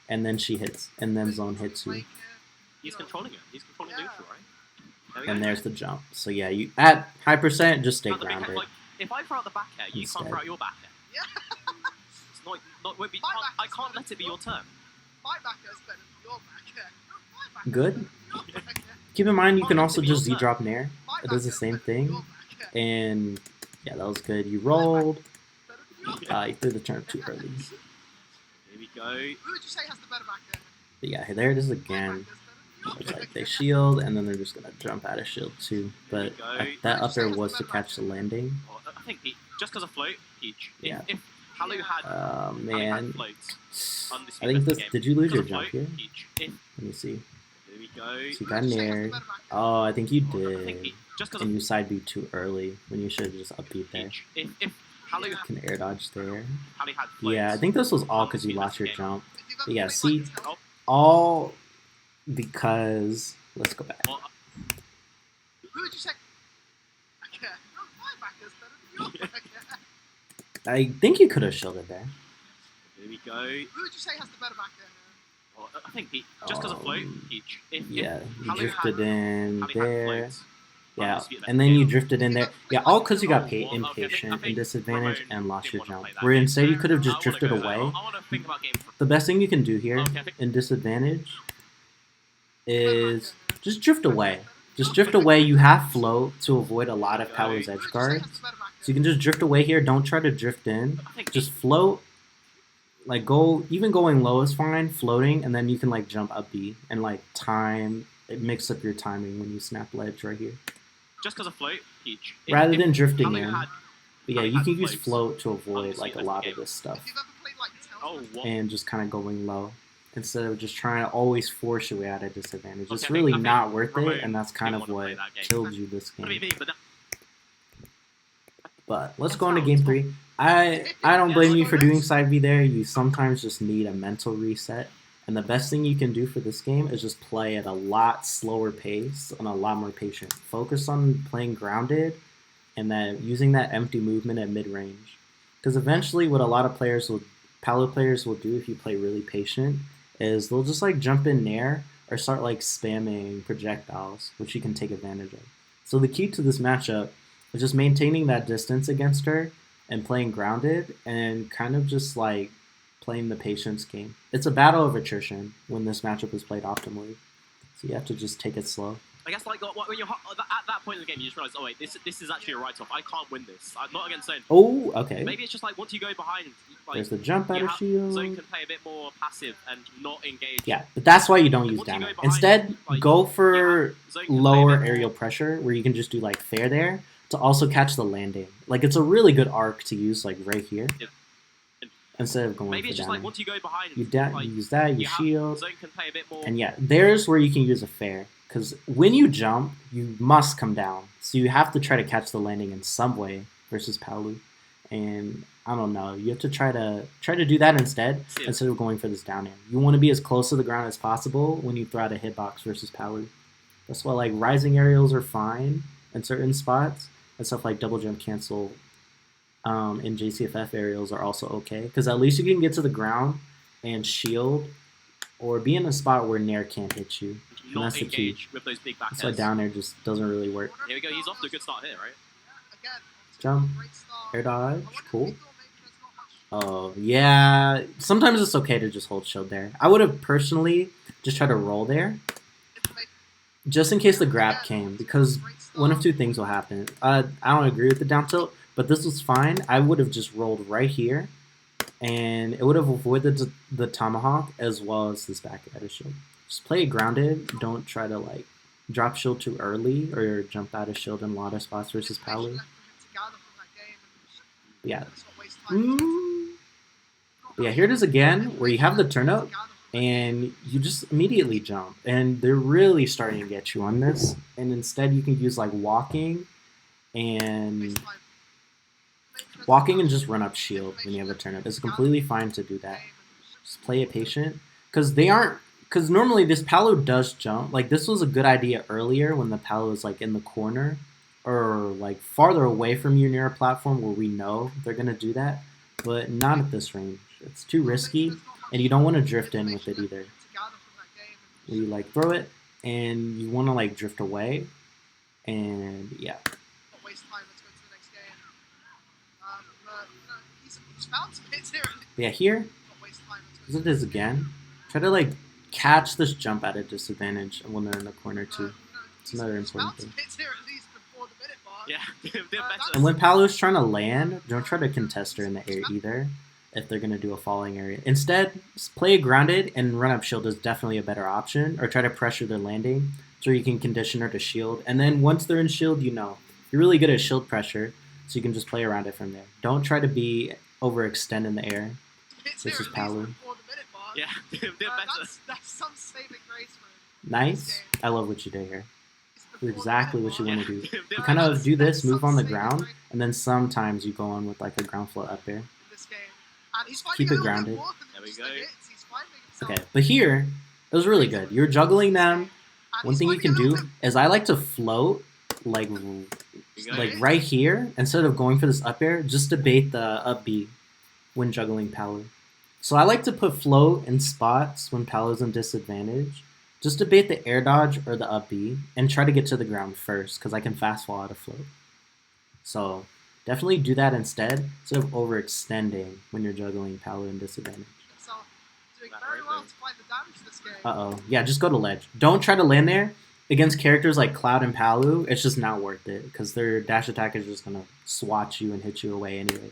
and then she hits, and then zone hits you. He's controlling it. He's controlling neutral, right? And there's the jump. So yeah, you at high percent, just stay grounded. Like, if I throw out the back air, you can't throw out your back air. It's won't be, I can't let it be your turn. My back air is better than your back air. Good. Keep in mind, you can also just Z-drop nair. It does the same thing. And yeah, that was good. You rolled. You threw the turnip too early. Here we go. Who would you say has the better back air? But yeah, there it is again. It's like they shield, and then they're just going to jump out of shield too. But that up there was to catch the landing. I think just because of float, Peach. Yeah. If Palu had, man. Floats, I think this... Did you lose your float, jump here? Peach. Let me see. There we go. So you got nair. Oh, I think you did. Just and you side beat too early when you should have just upbeat there. If Palu you can air dodge there. had floats, Yeah, I think this was all because you lost your jump. But yeah, see, all because... Let's go back. Who would you say? Okay. My back is better than your back air. I think you could have shielded there. There we go. Who would you say has the better back air? I think just because of float, Peach. Yeah, you drifted in there. Yeah, and then you drifted in there. Yeah, all because you got impatient and disadvantage and lost your jump. Where instead you could have just drifted away. The best thing you can do here in disadvantage is just drift away. Just drift away. You have float to avoid a lot of Palu's edge guards. So you can just drift away here. Don't try to drift in. Just float. Like even going low is fine, floating, and then you can like jump up B and like time. It makes up your timing when you snap ledge right here. Just because of float, Peach. Rather than drifting in. But yeah, you can use float to avoid like a lot of this stuff. And just kind of going low. Instead of just trying to always force your way out of disadvantage. It's really not worth it, and that's kind of what killed you this game. But let's go into game 3. I don't blame you for doing side B there. You sometimes just need a mental reset. And the best thing you can do for this game is just play at a lot slower pace and a lot more patient. Focus on playing grounded and then using that empty movement at mid-range. Because eventually what a lot of Palu players will do if you play really patient is they'll just like jump in nair or start like spamming projectiles, which you can take advantage of. So the key to this matchup is just maintaining that distance against her and playing grounded and kind of just like playing the patience game. It's a battle of attrition when this matchup is played optimally. So you have to just take it slow. I guess like when you're at that point in the game, you just realize, oh wait, this is actually a write-off. I can't win this. I'm not against zone. Oh, okay. Maybe it's just like once you go behind, like, there's the jump out of shield. Zone can play a bit more passive and not engage. Yeah, but that's why you don't use down. Instead, go for lower aerial pressure where you can just do like fair there to also catch the landing. Like it's a really good arc to use like right here. instead of going Maybe for it's just down like once you go behind, you like, use that, you shield, Zone can play a bit more. and yeah, there's where you can use a fair. Because when you jump, you must come down. So you have to try to catch the landing in some way versus Palu. And I don't know, you have to try to do that instead of going for this down air. You want to be as close to the ground as possible when you throw out a hitbox versus Palu. That's why like rising aerials are fine in certain spots, and stuff like double jump cancel in JCFF aerials are also okay. Because at least you can get to the ground and shield or be in a spot where Nair can't hit you. And that's the key. With those big back that's why down air just doesn't really work. Here we go, he's off to a good start here, right? Jump, air dodge, cool. Oh, yeah. Sometimes it's okay to just hold shield there. I would have personally just tried to roll there. Just in case the grab came. Because one of two things will happen. I don't agree with the down tilt, but this was fine. I would have just rolled right here. And it would have avoided the tomahawk as well as this back out of shield. Just play it grounded. Don't try to like drop shield too early or jump out of shield in a lot of spots versus Palu. Yeah. Yeah, here it is again where you have the turn up and you just immediately jump. And they're really starting to get you on this. And instead you can use like walking and just run up shield when you have a turn up. It's completely fine to do that. Just play it patient. Because normally this Palu does jump. Like this was a good idea earlier when the Palu is like in the corner or like farther away from you near a platform where we know they're going to do that. But not at this range. It's too risky and you don't want to drift in with it either. You like throw it and you want to like drift away and yeah. Yeah, here it is again. Try to like catch this jump at a disadvantage when they're in the corner too. It's another important thing. Yeah, and when Palu's trying to land, don't try to contest her in the air either if they're going to do a falling area. Instead, play grounded and run up shield is definitely a better option, or try to pressure their landing so you can condition her to shield. And then once they're in shield, you know, you're really good at shield pressure, so you can just play around it from there. Don't try to be overextend in the air. This is Palu. Yeah, they're better. That's some saving grace for him. Nice. I love what you did here. That's exactly what you want to do. You kind of do this, move on the ground, and then sometimes you go on with like a ground flow up there. Keep it grounded. There we go. Okay, but here, it was really good. You're juggling them. One thing you can do is I like to float like right here instead of going for this up air, just to bait the up B when juggling Palu. So I like to put float in spots when Palu's in disadvantage, just to bait the air dodge or the up B and try to get to the ground first because I can fast fall out of float. So definitely do that instead of overextending when you're juggling Palu in disadvantage. Uh-oh. Yeah, just go to ledge. Don't try to land there. Against characters like Cloud and Palu, it's just not worth it because their dash attack is just going to swat you and hit you away anyways.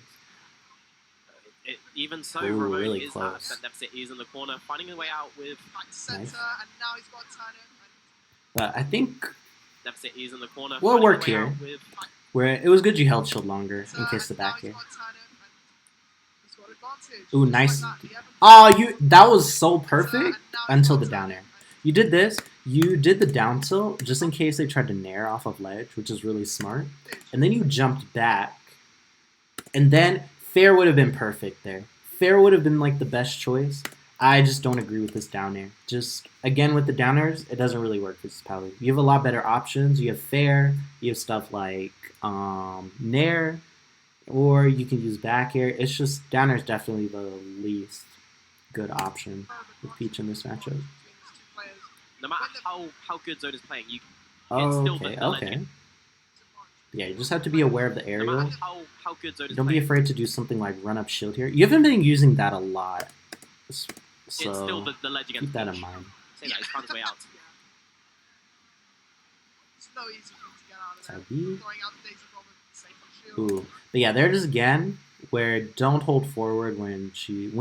Even so, Ooh, Ramon really is close. that deficit. He's in the corner, finding a way out with Nice. Now he's got But I think deficit. He's in the corner. Well, it finding a worked way here. out with- where it was good you held shield longer in case the back here. Ooh, nice. Oh, that was so perfect until the down air. You did this. You did the down tilt just in case they tried to nair off of ledge, which is really smart. And then you jumped back. And then fair would have been perfect there. Fair would have been like the best choice. I just don't agree with this down air. Just, again, with the down airs, it doesn't really work for this Palu. You have a lot better options. You have fair. You have stuff like nair. Or you can use back air. It's just, down air is definitely the least good option with Peach in this matchup. No matter how good Zone is playing, you Oh, still okay, the okay. legend. Yeah, you just have to be aware of the No aerial. matter how good Zone is Don't be playing, afraid to do something like run up shield here. You haven't been using that a lot. it's still So the ledge against keep that in Peach. mind. Say that, he's found his way out. It's no easy thing to get out of there. Side B. Throwing out the Daisy Bomb with safe on shield. Ooh. But yeah, there it is again, where don't hold forward when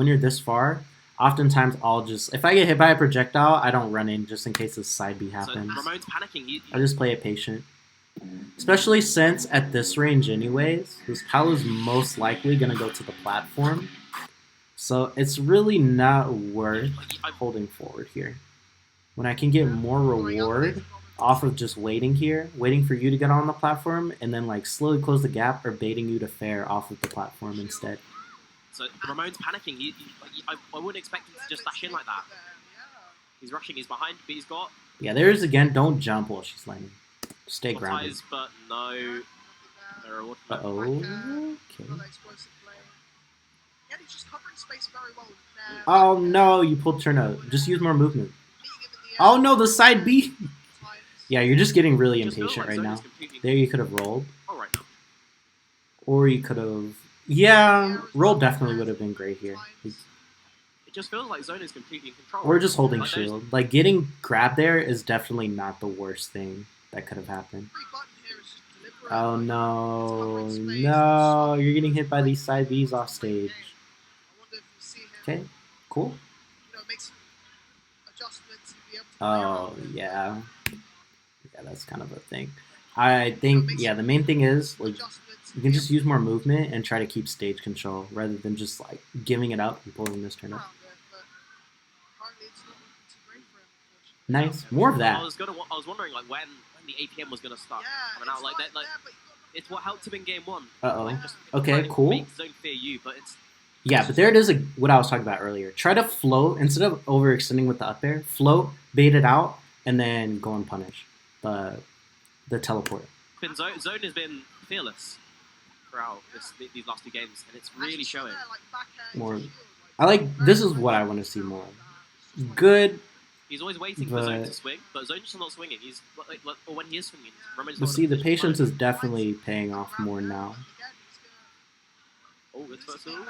you're this far. Oftentimes I'll just, if I get hit by a projectile, I don't run in just in case this side B So happens. Ramon's panicking. I just play it patient. Especially since at this range anyways, this Palu's most likely going to go to the platform. So it's really not worth holding forward here. When I can get more reward off of just waiting here, waiting for you to get on the platform, and then like slowly close the gap or baiting you to fair off of the platform instead. So Ramon's panicking. I wouldn't expect him to just dash in like that. He's rushing. He's behind, but he's got. Yeah, there is again. Don't jump while she's landing. Stay grounded. But no. Uh-oh. Okay. Oh no, you pulled turn out. Just use more movement. Oh no, the side B. Yeah, you're just getting really impatient right now. There you could have rolled. Or you could have... Yeah, roll definitely would have been great here. It just feels like Zone is completely in control. Or just holding shield. Like, getting grabbed there is definitely not the worst thing that could have happened. Oh no, no, you're getting hit by these side Bs off stage. Okay, cool. Oh, yeah. Yeah, that's kind of a thing. I think, yeah, the main thing is, like, you can just use more movement and try to keep stage control rather than just, like, giving it up and pulling this turn up. Nice. More of that. I was wondering, like, when the APM was going to start coming out. Like, that, like, it's what helped him in game 1. Uh-oh. Like, okay, cool. Make Zone fear you, but it's... Yeah, but there it is, what I was talking about earlier. Try to float, instead of overextending with the up air, float, bait it out, and then go and punish the teleport. Zone has been fearless throughout these last 2 games, and it's really showing. More. I like, this is what I want to see more of. Good. He's always waiting for Zone to swing, but Zone's just not swinging. He's, or when he is swinging, but see, the patience is definitely paying off more now. Oh, it's first move.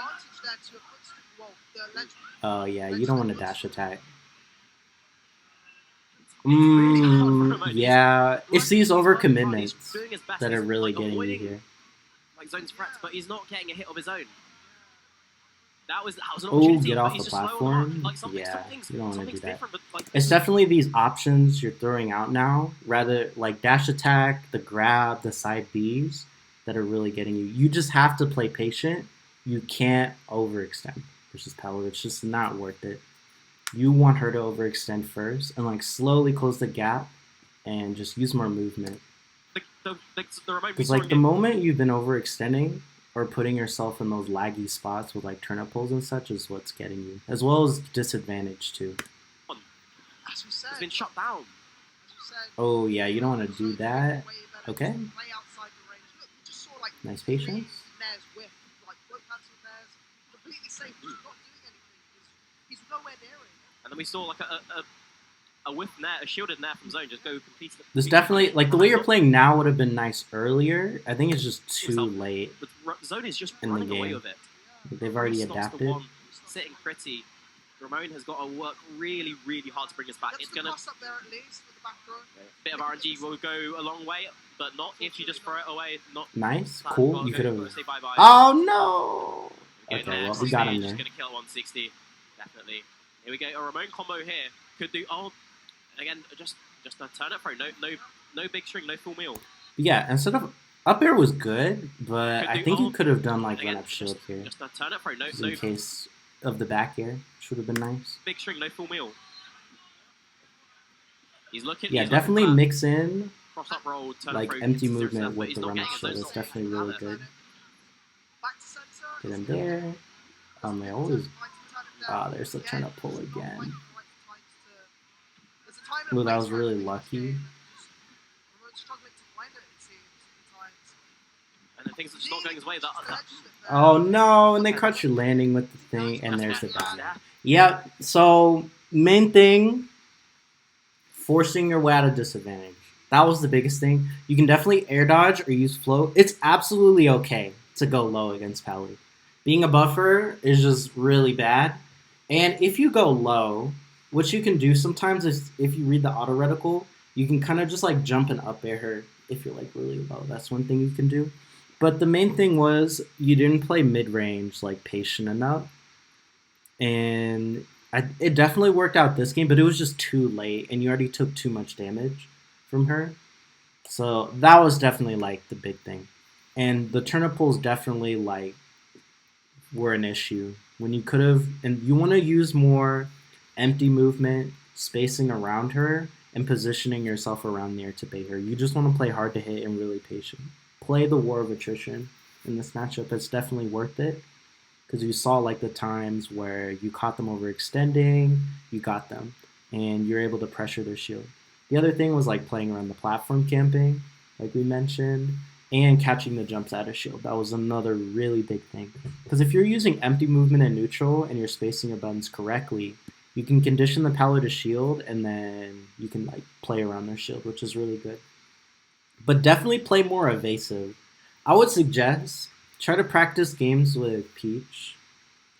Oh, yeah, you don't want to dash attack. Yeah, it's these overcommitments that are really getting you here. Like Zone's threats, but he's not getting a hit of his own. That was an opportunity. Get off the platform? Yeah, you don't want to do that. It's definitely these options you're throwing out now, rather like dash attack, the grab, the side Bs, that are really getting you. You just have to play patient. You can't overextend versus Palu. It's just not worth it. You want her to overextend first and like slowly close the gap and just use more movement. Because like the moment you've been overextending or putting yourself in those laggy spots with like turnip pulls and such is what's getting you, as well as disadvantage too. It's been shut down. Oh yeah, you don't want to do that. Okay. Nice patience. And then we saw like a whiff net, a shielded net from Zone just go complete. This definitely, like the way you're playing now would have been nice earlier. I think it's just too late. But Zone is just in the game. away with it. They've already adapted. Sitting pretty. Ramon has got to work really, really hard to bring us back. It's gonna bit of RNG will go a long way, but not if you just throw it away. Not nice, cool. You could have. Oh no! Okay, well we got him there. Just gonna kill 160, definitely. Here we go. A Ramon combo here could do. Oh, again, just a turnip throw. No big string, no full meal. Yeah, instead of up air was good, but I think you could have done like run up shield here. Just a turnip throw. No. In case of the back air, which would have been nice. Big string, no full meal. He's looking. Yeah, definitely mix in cross up roll, like empty movement with the run up shield. It's definitely really good. Get in there. They always. There's the turn up pull again. Well, that was really lucky. And then things are just not going his way. Oh no, and they cut your landing with the thing, and there's the down. Yeah, so main thing, forcing your way out of disadvantage. That was the biggest thing. You can definitely air dodge or use float. It's absolutely okay to go low against Palu. Being a buffer is just really bad. And if you go low, what you can do sometimes is if you read the auto reticle, you can kind of just like jump and up air her if you're like really low. That's one thing you can do. But the main thing was you didn't play mid-range like patient enough. And it definitely worked out this game, but it was just too late and you already took too much damage from her. So that was definitely like the big thing. And the turnip pulls definitely like were an issue when you could have, and you want to use more empty movement, spacing around her, and positioning yourself around there to bait her. You just want to play hard to hit and really patient. Play the War of Attrition in this matchup. It's definitely worth it because you saw like the times where you caught them overextending, you got them, and you're able to pressure their shield. The other thing was like playing around the platform camping, like we mentioned, and catching the jumps out of shield. That was another really big thing. Because if you're using empty movement and neutral and you're spacing your buttons correctly, you can condition the Palu to shield, and then you can like play around their shield, which is really good. But definitely play more evasive. I would suggest try to practice games with Peach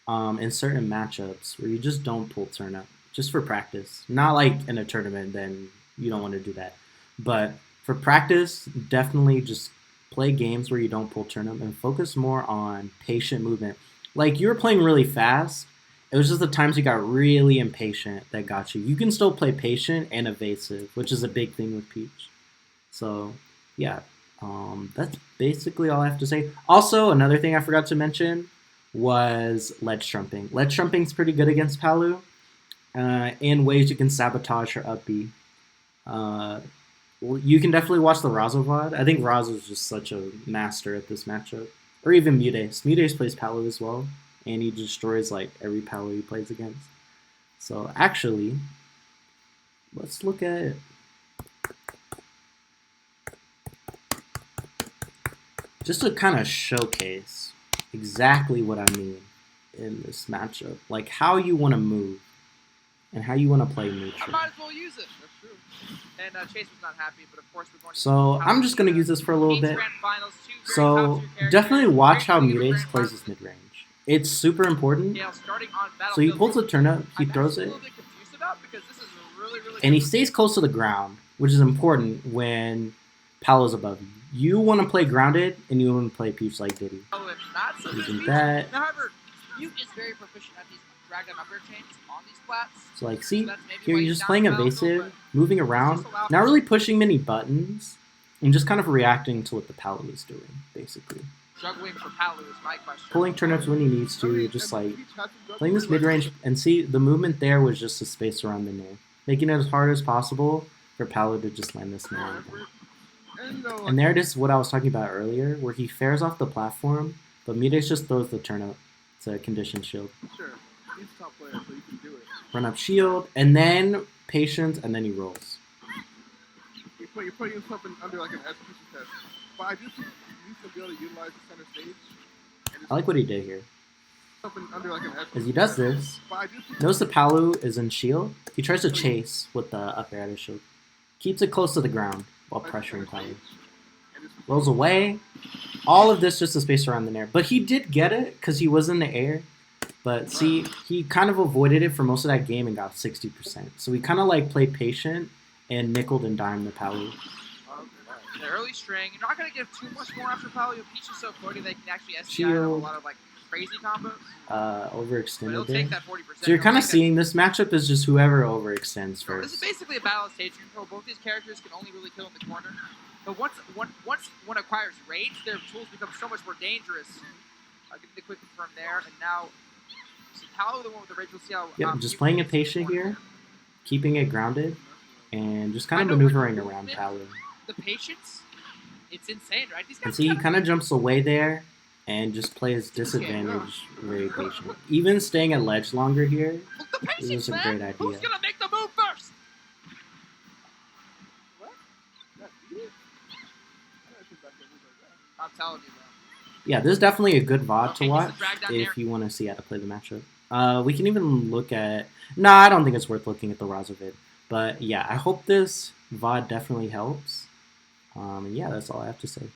in certain matchups where you just don't pull turn up, just for practice. Not like in a tournament, then you don't want to do that. But for practice, definitely just play games where you don't pull turn up and focus more on patient movement. Like you were playing really fast. It was just the times you got really impatient that got you. You can still play patient and evasive, which is a big thing with Peach. So, yeah, that's basically all I have to say. Also, another thing I forgot to mention was ledge trumping. Ledge trumping's pretty good against Palu in ways you can sabotage her up B. You can definitely watch the Razo VOD. I think Razo's just such a master at this matchup. Or even Mudes. Mudes plays Palu as well. And he destroys like every Palu he plays against. So actually, let's look at it. Just to kind of showcase exactly what I mean in this matchup. Like how you want to move and how you want to play neutral. I might as well use it. That's true. And Chase was not happy, but of course we're going to... So I'm just going to use this for a little bit. So definitely watch how Mudes plays this mid-range. It's super important. So he pulls the turnip, he throws it, and he stays close to the ground, which is important when Palu's above you. You want to play grounded, and you want to play Peach like Diddy. Using that. However, Mute is very proficient at these drag and upper chains on these flats. So like, see, here you're just playing evasive, moving around, not really pushing many buttons, and just kind of reacting to what the Palu is doing, basically. Juggling for Palu is my question. Pulling turnips when he needs to, just like playing this mid-range, and see, the movement there was just to space around the nair. Making it as hard as possible for Palu to just land this nair. And there it is, what I was talking about earlier, where he fares off the platform, but Mudes just throws the turnip to condition shield. Sure, he's a top player, so you can do it. Run up shield, and then patience, and then he rolls. You're putting yourself under like an execution test. But I do think you should be able to utilize the center stage. I like what he did here. As he does this, notice the Palu is in shield. He tries to chase with the up air out of shield. Keeps it close to the ground while pressuring Palu. Rolls away. All of this just to space around the nair. But he did get it because he was in the air. But see, he kind of avoided it for most of that game and got 60%. So he kind of like played patient and nickeled and dimed the Palu. The early string, you're not going to give too much more after Palu. Peach is so floaty they can actually STI have a lot of like crazy combos. Overextended there. Take that 40%. So you're kind of seeing this matchup is just whoever overextends first. This is basically a battle of stage control. Both these characters can only really kill in the corner. But once one acquires range, their tools become so much more dangerous. I'll give the quick confirm there, and now Palu, the one with the range, we'll see how... Yeah, just playing it patient here, keeping it grounded, and just kind of maneuvering around Palu. The patience, it's insane, right? These guys and see, he kind of jumps away there and just plays disadvantage very patient. Even staying at ledge longer here is a great idea. Who's gonna make the move first? What? I'm telling you, bro. Yeah, this is definitely a good VOD to watch if you want to see how to play the matchup. We can even look at... Nah, I don't think it's worth looking at the Razo vid. But yeah, I hope this VOD definitely helps. And yeah, that's all I have to say.